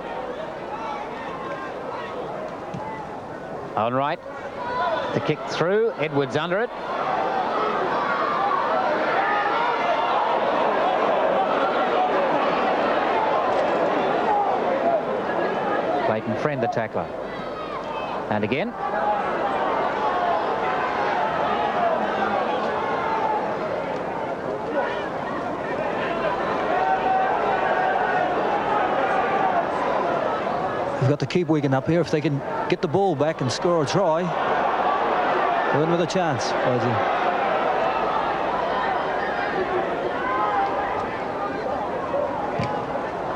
Owen Wright, the kick through, Edwards under it. teammate and friend, the tackler. And again. We've got to keep Wigan up here. If they can get the ball back and score a try, they're in with a chance, Rosie.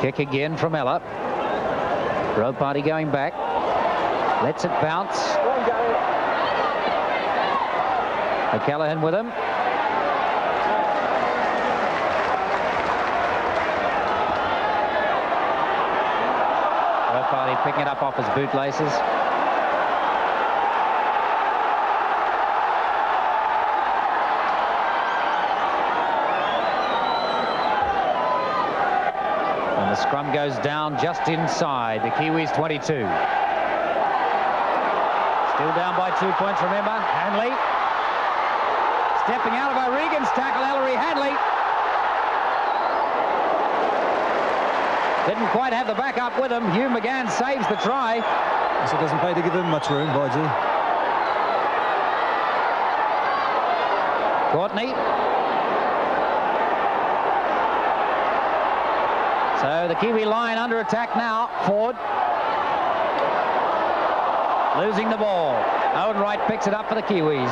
Kick again from Ella. Road party going back. Lets it bounce. O'Callaghan with him. Party picking it up off his bootlaces. And the scrum goes down just inside the Kiwis 22. Still down by 2 points, remember. Hanley stepping out of O'Regan's tackle. Ellery Hanley didn't quite have the backup with him. Hugh McGann saves the try. So it doesn't pay to give him much room, Boydie. Courtney. So the Kiwi line under attack now. Ford. Losing the ball. Owen Wright picks it up for the Kiwis.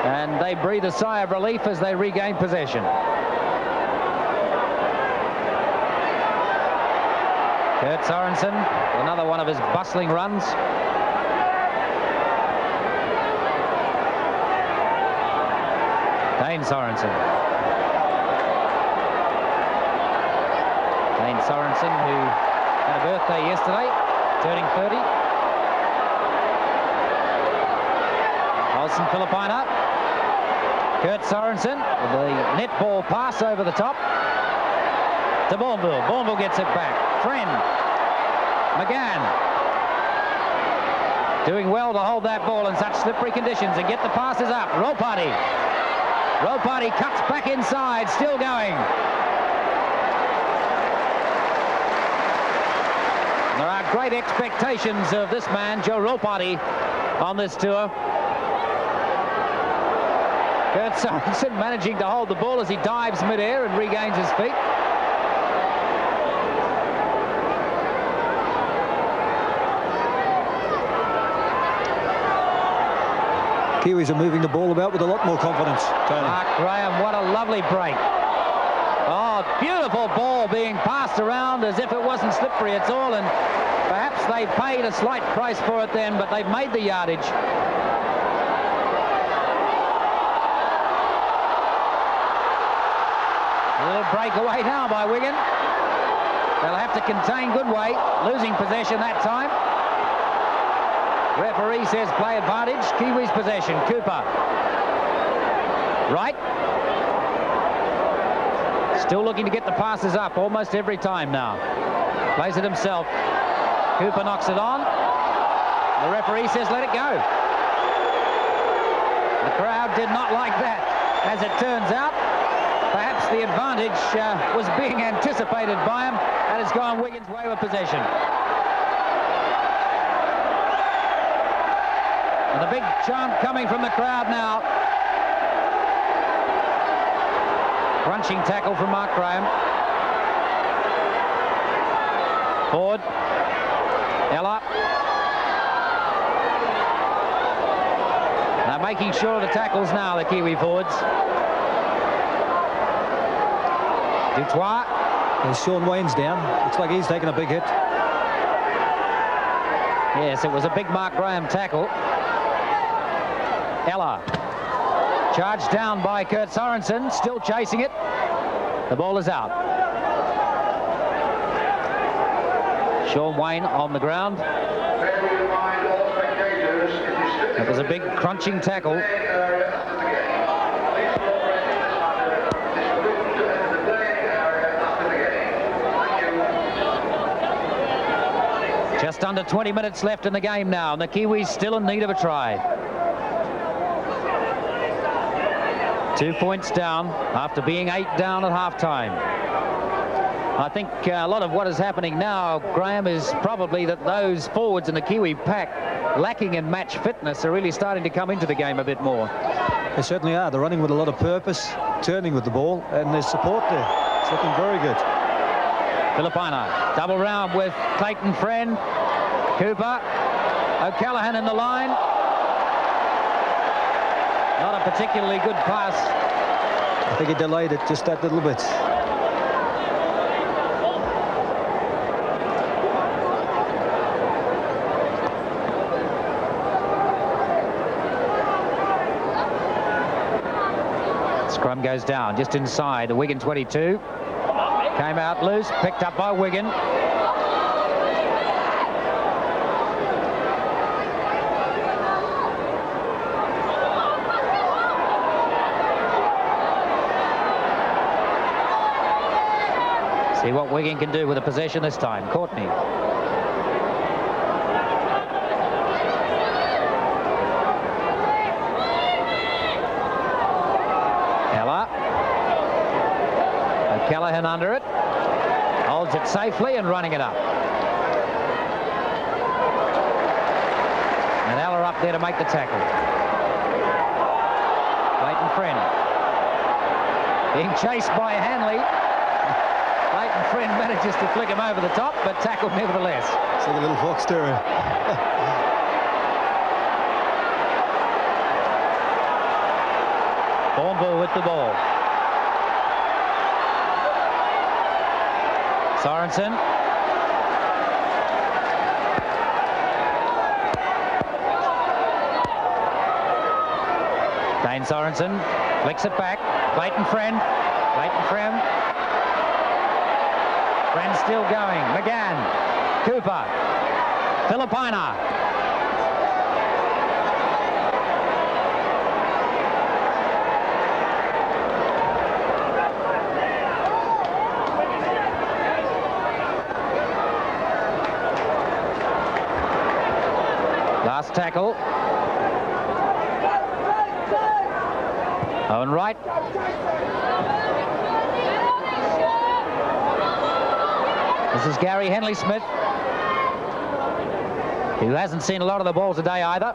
And they breathe a sigh of relief as they regain possession. Kurt Sorensen, another one of his bustling runs. Dane Sorensen. Dane Sorensen, who had a birthday yesterday, turning 30. Olsen Filipina. Kurt Sorensen with the netball pass over the top to Bourneville. Bourneville gets it back. Friend. McGann. Doing well to hold that ball in such slippery conditions and get the passes up. Ropati. Ropati cuts back inside, still going. There are great expectations of this man, Joe Ropati, on this tour. Kurt Sorensen managing to hold the ball as he dives mid-air and regains his feet. Kiwis are moving the ball about with a lot more confidence, Tony. Mark Graham, what a lovely break. Oh, beautiful ball being passed around as if it wasn't slippery at all, and perhaps they paid a slight price for it then, but they've made the yardage. A little breakaway now by Wigan. They'll have to contain Goodway, losing possession that time. Referee says play advantage. Kiwis possession. Cooper. Right. Still looking to get the passes up almost every time now. Plays it himself. Cooper knocks it on. The referee says let it go. The crowd did not like that, as it turns out. Perhaps the advantage was being anticipated by him, and it's gone Wigan's way with possession. And the big chant coming from the crowd now. Crunching tackle from Mark Graham. Ford. Ella. They're making sure of the tackles now, the Kiwi forwards. Dutoit. There's Sean Wayne's down. Looks like he's taken a big hit. Yes, it was a big Mark Graham tackle. Ella. Charged down by Kurt Sorensen, still chasing it. The ball is out. Sean Wayne on the ground. It was a big crunching tackle. Just under 20 minutes left in the game now, and the Kiwis still in need of a try. 2 points down after being 8 down at half-time. I think a lot of what is happening now, Graham, is probably that those forwards in the Kiwi pack, lacking in match fitness, are really starting to come into the game a bit more. They certainly are. They're running with a lot of purpose, turning with the ball, and there's support there. It's looking very good. Filipino, double round with Clayton Friend, Cooper, O'Callaghan in the line. Not a particularly good pass. I think he delayed it just that little bit. Scrum goes down just inside the Wigan 22. Came out loose, picked up by Wigan. See what Wigan can do with the possession this time. Courtney. O'Callaghan under it, holds it safely and running it up. And Ella up there to make the tackle. Clayton Friend being chased by Hanley. Clayton Friend manages to flick him over the top, but tackled nevertheless. It's like a little fox terrier. Bournemouth with the ball. Sorensen. Dane Sorensen flicks it back. Clayton Friend. Clayton Friend. Friend still going. McGann. Cooper. Filipina. Last tackle. Owen Wright. This is Gary Henley-Smith, who hasn't seen a lot of the ball today either.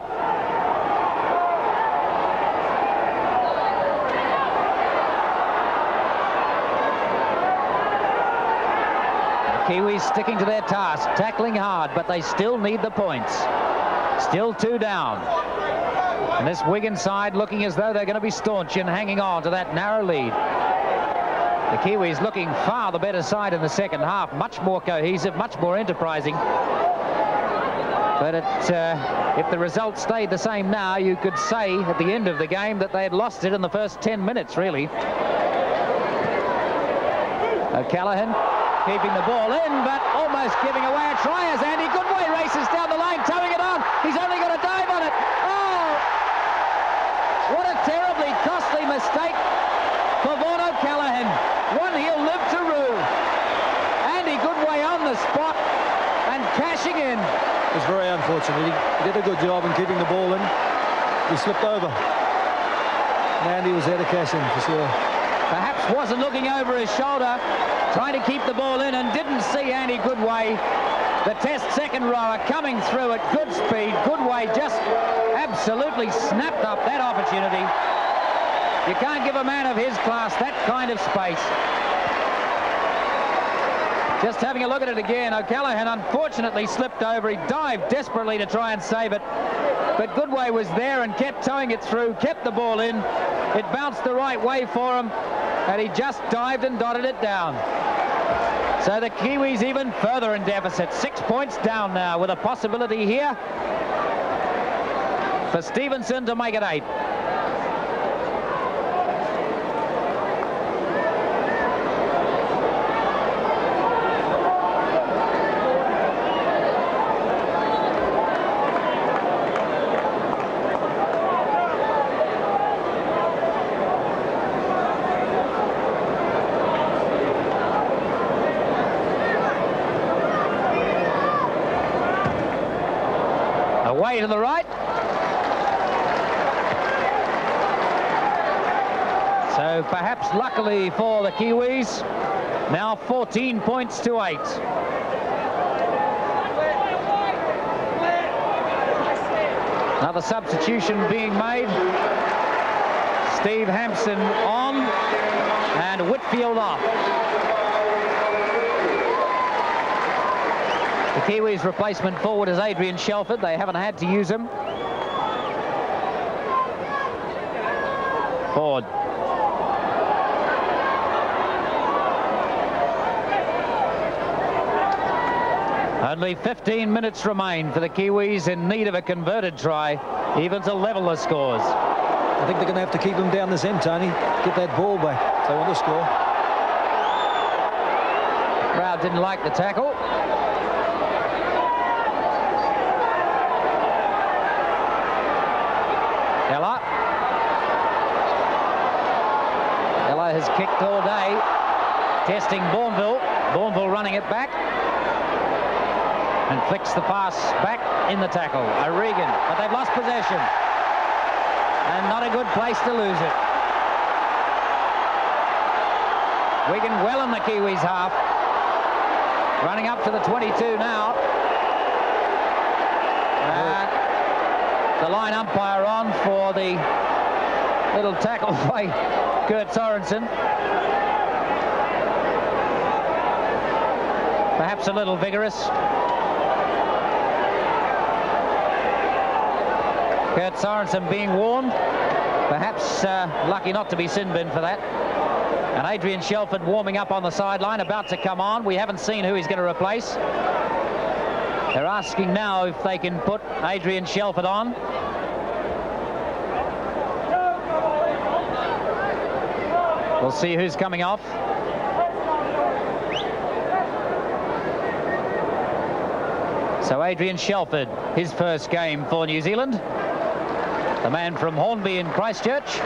The Kiwis sticking to their task, tackling hard, but they still need the points. Still 2 down. And this Wigan side looking as though they're going to be staunch in hanging on to that narrow lead. The Kiwis looking far the better side in the second half, much more cohesive, much more enterprising. But if the result stayed the same now, you could say at the end of the game that they had lost it in the first 10 minutes, really. O'Callaghan keeping the ball in, but almost giving away a try as Andy Goodway races down the lane, towing it on. He's only got a dive on it. Oh! What a terribly costly mistake for Vaughan O'Callaghan. One he'll live to rue. Andy Goodway on the spot and cashing in. It was very unfortunate. He did a good job in keeping the ball in. He slipped over. And Andy was there to cash in for sure. Perhaps wasn't looking over his shoulder, trying to keep the ball in, and didn't see Andy Goodway, the Test second rower, coming through at good speed. Goodway just absolutely snapped up that opportunity. You can't give a man of his class that kind of space. Just having a look at it again, O'Callaghan unfortunately slipped over. He dived desperately to try and save it, but Goodway was there and kept towing it through, kept the ball in. It bounced the right way for him, and he just dived and dotted it down. So the Kiwis even further in deficit. 6 points down now, with a possibility here for Stevenson to make it 8. Away to the right. So perhaps luckily for the Kiwis, Now 14 points to 8. Another substitution being made. Steve Hampson on and Whitfield off. The Kiwis' replacement forward is Adrian Shelford. They haven't had to use him. Forward. Only 15 minutes remain for the Kiwis, in need of a converted try, even to level the scores. I think they're going to have to keep them down this end, Tony. Get that ball back if they want to score. Crowd didn't like the tackle. Ella has kicked all day, testing Bourneville. Bourneville running it back and flicks the pass back in the tackle. O'Regan, but they've lost possession. And not a good place to lose it. Wigan well in the Kiwis' half. Running up to the 22 now. The line umpire on for the little tackle by Kurt Sorensen. Perhaps a little vigorous. Kurt Sorensen being warned. Perhaps lucky not to be sin-bin for that. And Adrian Shelford warming up on the sideline, about to come on. We haven't seen who he's going to replace. They're asking now if they can put Adrian Shelford on. We'll see who's coming off. So Adrian Shelford, his first game for New Zealand. The man from Hornby in Christchurch.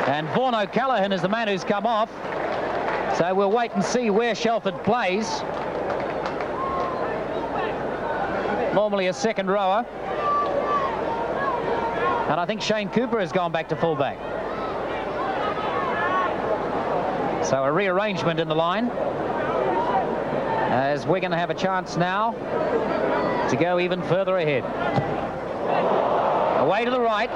And Vaughan O'Callaghan is the man who's come off. So we'll wait and see where Shelford plays. Normally a second rower. And I think Shane Cooper has gone back to fullback. So a rearrangement in the line, as we're going to have a chance now to go even further ahead. Away to the right.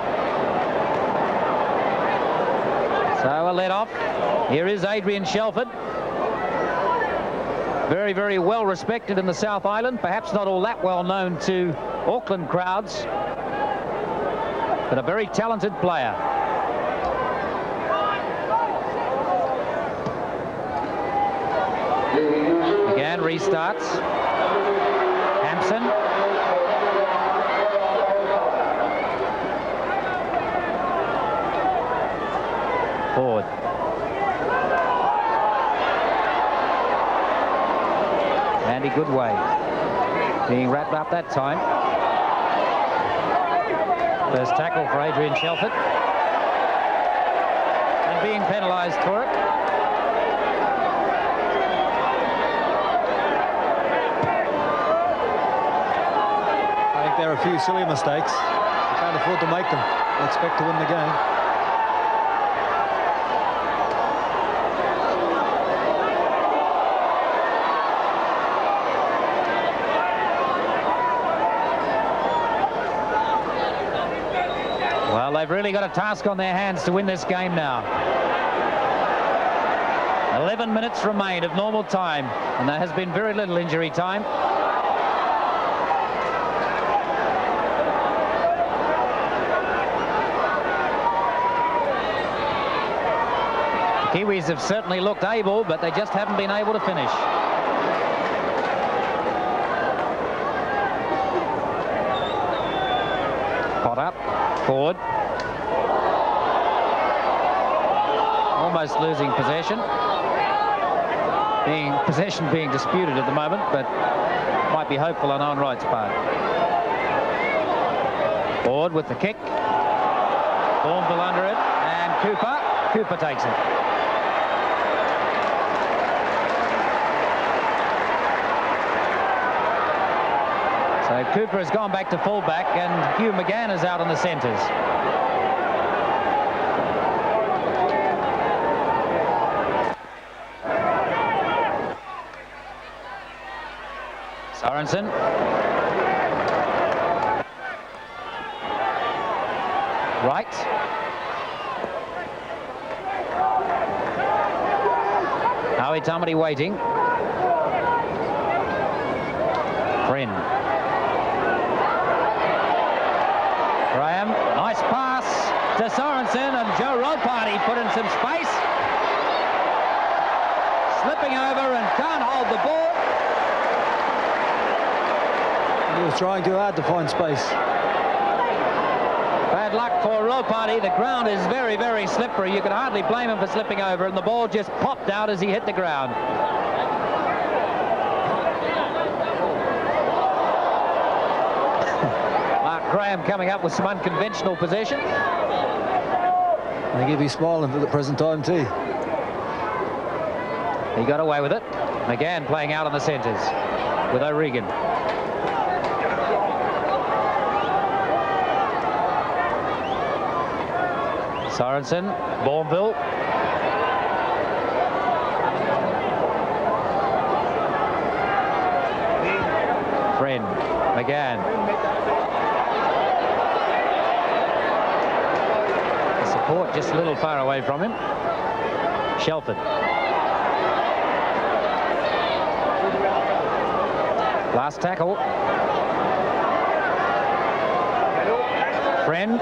So a let off. Here is Adrian Shelford. Very, very well respected in the South Island. Perhaps not all that well known to Auckland crowds, but a very talented player. Again, restarts. Hampson. Forward. Andy Goodway being wrapped up that time. First tackle for Adrian Shelford. And being penalised for it. There are a few silly mistakes. They can't afford to make them. They expect to win the game. Well, they've really got a task on their hands to win this game now. 11 minutes remain of normal time, and there has been very little injury time. Kiwis have certainly looked able, but they just haven't been able to finish. Pot up, forward. Almost losing possession. Possession being disputed at the moment, but might be hopeful on Owen Wright's part. Forward with the kick. Bourneville under it, and Cooper takes it. So Cooper has gone back to fullback, and Hugh McGann is out on the centres. Sorensen. Right. Howie Tamati waiting. Friend. Graham, nice pass to Sorensen, and Joe Rodparty put in some space. Slipping over and can't hold the ball. He was trying too hard to find space. Bad luck for Rodparty. The ground is very, very slippery. You can hardly blame him for slipping over, and the ball just popped out as he hit the ground. Mark Graham coming up with some unconventional possession. I think he'll be smiling at the present time too. He got away with it. McGann playing out on the centres with O'Regan. Sorensen, Bourneville. Friend, McGann. The support just a little far away from him. Shelford. Last tackle. Friend.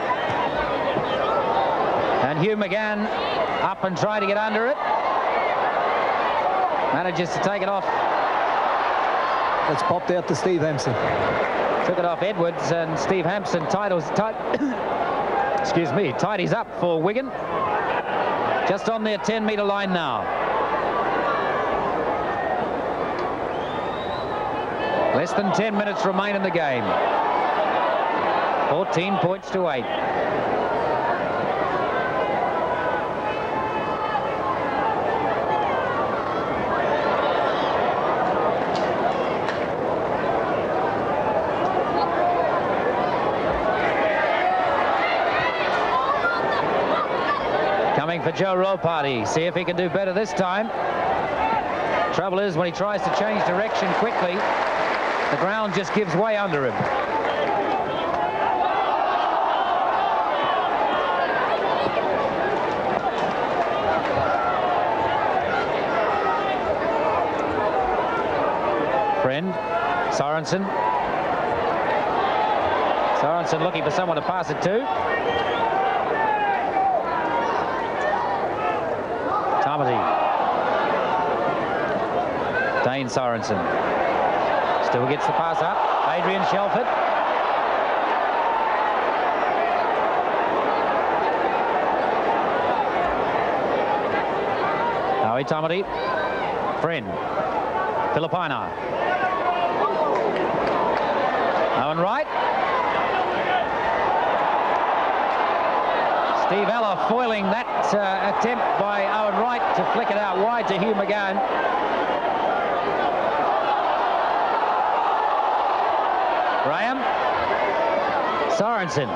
And Hugh McGann up and trying to get under it. Manages to take it off. It's popped out to Steve Hampson. Took it off Edwards, and Steve Hampson tidies up for Wigan. Just on their 10-metre line now. Less than 10 minutes remain in the game. 14 points to 8. Coming for Joe Rodparty. See if he can do better this time. Trouble is, when he tries to change direction quickly, the ground just gives way under him. Friend, Sorensen. Sorensen looking for someone to pass it to. Tamati. Dane Sorensen. Still gets the pass up. Adrian Shelford. Howie Tamati. Friend. Filipina. Owen Wright. Steve Ella foiling that attempt by Owen Wright to flick it out wide to Hugh McGann. Graham. Sorensen.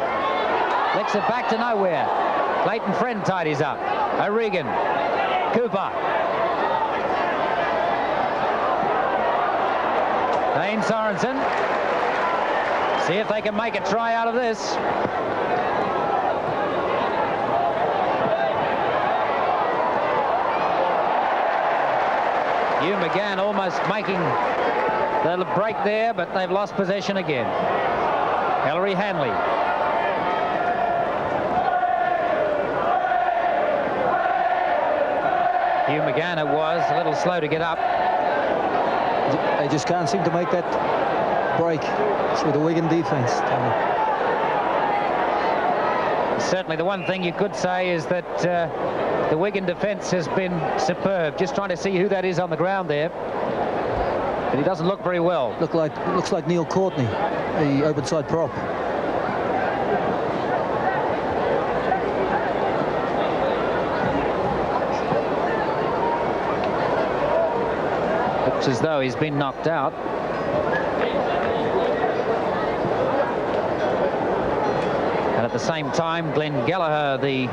Flicks it back to nowhere. Clayton Friend tidies up. O'Regan. Cooper. Dane Sorensen. See if they can make a try out of this. Hugh McGann almost making the break there, but they've lost possession again. Ellery Hanley. Hugh McGann, it was a little slow to get up. They just can't seem to make that break through the Wigan defence. Certainly the one thing you could say is that the Wigan defence has been superb. Just trying to see who that is on the ground there. But he doesn't look very well. Looks like Neil Courtney, the open side prop. Looks as though he's been knocked out. And at the same time, Glenn Gallagher, the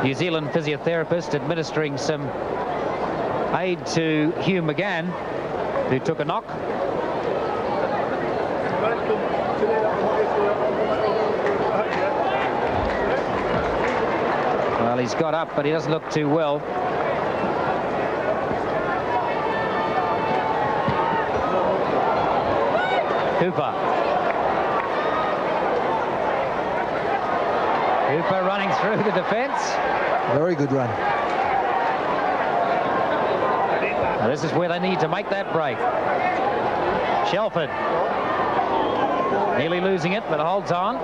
New Zealand physiotherapist, administering some aid to Hugh McGann, who took a knock. Well, he's got up, but he doesn't look too well. Cooper. Cooper running through the defence. Very good run. Now, this is where they need to make that break. Shelford. Nearly losing it, but holds on.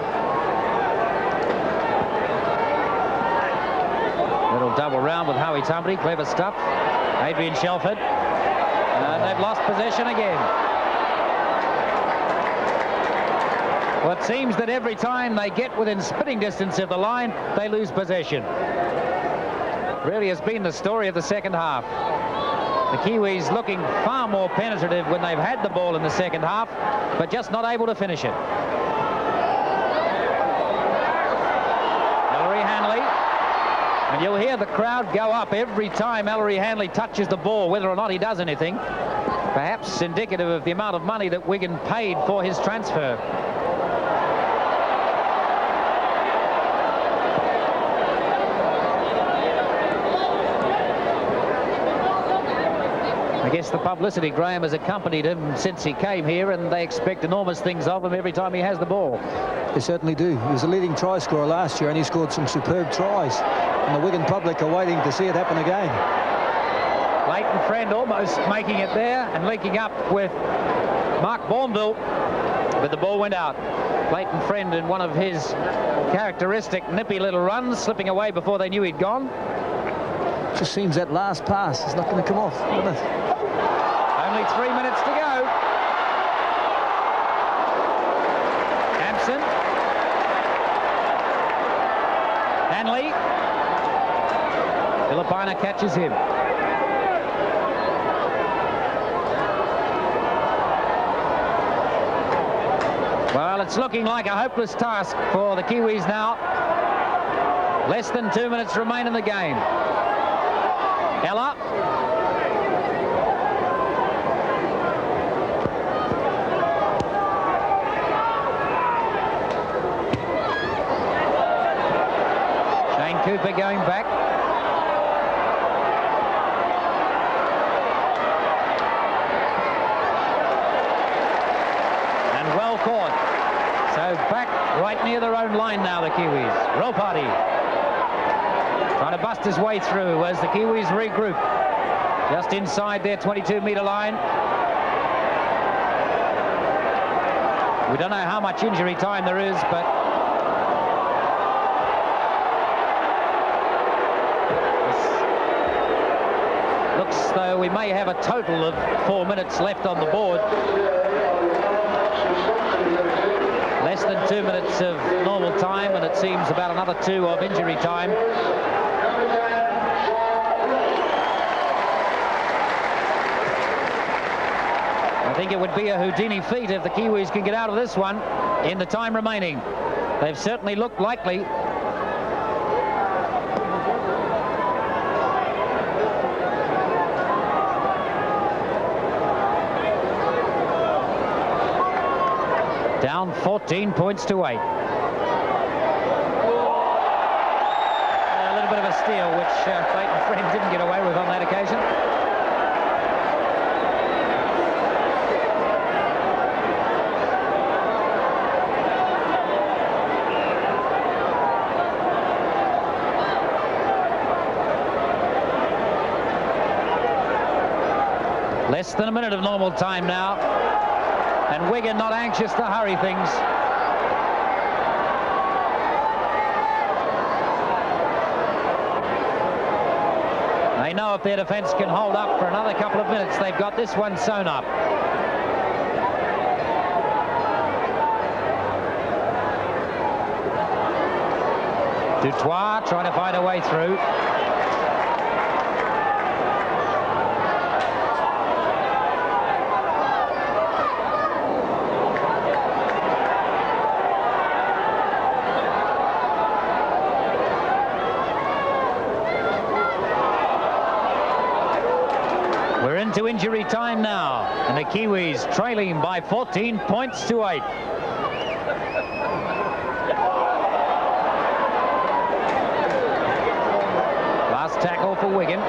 Little double round with Howie Tumbry. Clever stuff. Adrian Shelford. And they've lost possession again. Well, it seems that every time they get within spitting distance of the line, they lose possession. Really has been the story of the second half. The Kiwis looking far more penetrative when they've had the ball in the second half, but just not able to finish it. Ellery Hanley. And you'll hear the crowd go up every time Ellery Hanley touches the ball, whether or not he does anything. Perhaps indicative of the amount of money that Wigan paid for his transfer. I guess the publicity, Graham, has accompanied him since he came here, and they expect enormous things of him every time he has the ball. They certainly do. He was a leading try scorer last year, and he scored some superb tries. And the Wigan public are waiting to see it happen again. Leighton Friend almost making it there and linking up with Mark Bourneville, but the ball went out. Leighton Friend in one of his characteristic nippy little runs, slipping away before they knew he'd gone. Just seems that last pass is not going to come off, doesn't it? Only 3 minutes to go. Hampson. Hanley. Filipina catches him. Well, it's looking like a hopeless task for the Kiwis now. Less than 2 minutes remain in the game. Ella. Shane Cooper going back. And well caught. So back right near their own line now, the Kiwis. Roll party. Trying to bust his way through as the Kiwis regroup. Just inside their 22-metre line. We don't know how much injury time there is, but this looks though we may have a total of 4 minutes left on the board. Less than 2 minutes of normal time, and it seems about another 2 of injury time. I think it would be a Houdini feat if the Kiwis can get out of this one in the time remaining. They've certainly looked likely. Down 14 points to 8. A little bit of a steal, which Leighton Friend didn't get away with on that occasion. Less than a minute of normal time now, and Wigan not anxious to hurry things. They know if their defence can hold up for another couple of minutes, they've got this one sewn up. Dutoit trying to find a way through. Into injury time now, and the Kiwis trailing by 14 points to 8. tackle for Wigan.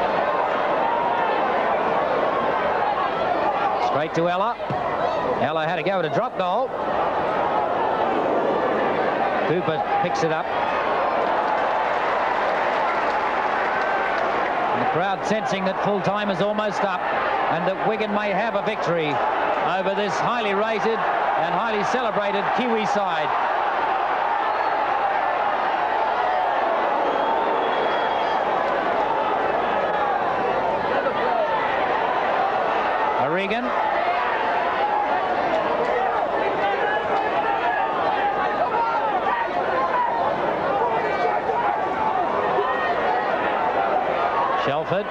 Straight to Ella. Ella had to go at a drop goal. Cooper picks it up. And the crowd sensing that full time is almost up and that Wigan may have a victory over this highly rated and highly celebrated Kiwi side. Regan. Shelford.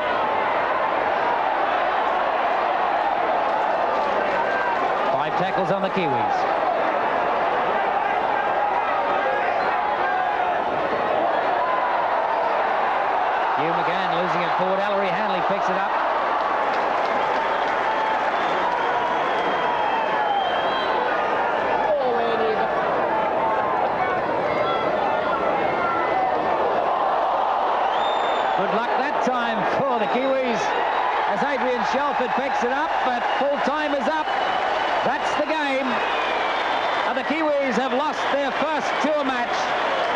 Five tackles on the Kiwis. Hugh McGann losing it forward. Ellery Hanley picks it up. Good luck that time for the Kiwis as Adrian Shelford picks it up, but full time is up. That's the game. And the Kiwis have lost their first tour match,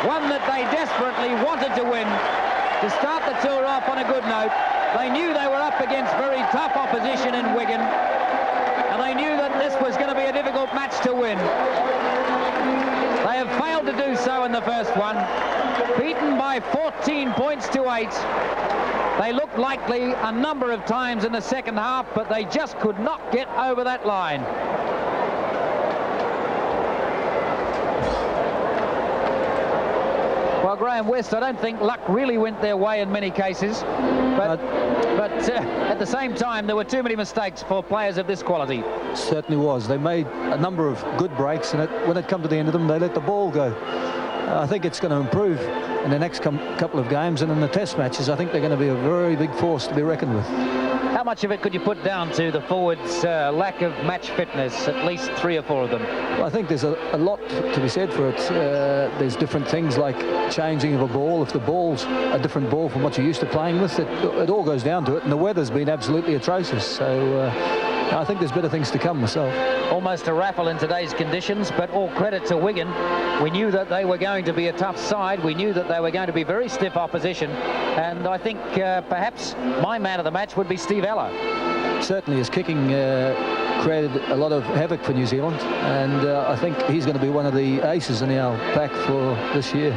one that they desperately wanted to win to start the tour off on a good note. They knew they were up against very tough opposition in Wigan, and they knew that this was going to be a difficult match to win. They have failed to do so in the first one. Beaten by 14 points to 8. They looked likely a number of times in the second half, but they just could not get over that line. Well, Graham West, I don't think luck really went their way in many cases, but at the same time, there were too many mistakes for players of this quality. Certainly was. They made a number of good breaks, and when it come to the end of them, they let the ball go. I think it's going to improve in the next couple of games, and in the test matches, I think they're going to be a very big force to be reckoned with. How much of it could you put down to the forwards' lack of match fitness, at least 3 or 4 of them? Well, I think there's a lot to be said for it. There's different things like changing of a ball. If the ball's a different ball from what you're used to playing with, it all goes down to it, and the weather's been absolutely atrocious. So I think there's better things to come myself. Almost a raffle in today's conditions, but all credit to Wigan. We knew that they were going to be a tough side. We knew that they were going to be very stiff opposition. And I think perhaps my man of the match would be Steve Ella. Certainly his kicking created a lot of havoc for New Zealand. And I think he's going to be one of the aces in our pack for this year.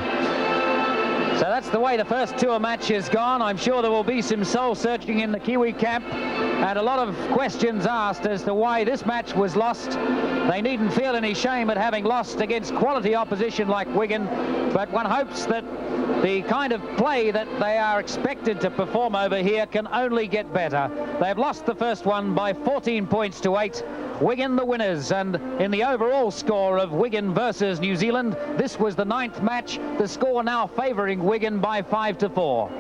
So that's the way the first tour match has gone. I'm sure there will be some soul searching in the Kiwi camp and a lot of questions asked as to why this match was lost. They needn't feel any shame at having lost against quality opposition like Wigan, but one hopes that the kind of play that they are expected to perform over here can only get better. They've lost the first one by 14 points to 8. Wigan the winners, and in the overall score of Wigan versus New Zealand, this was the 9th match, the score now favouring Wigan by 5-4.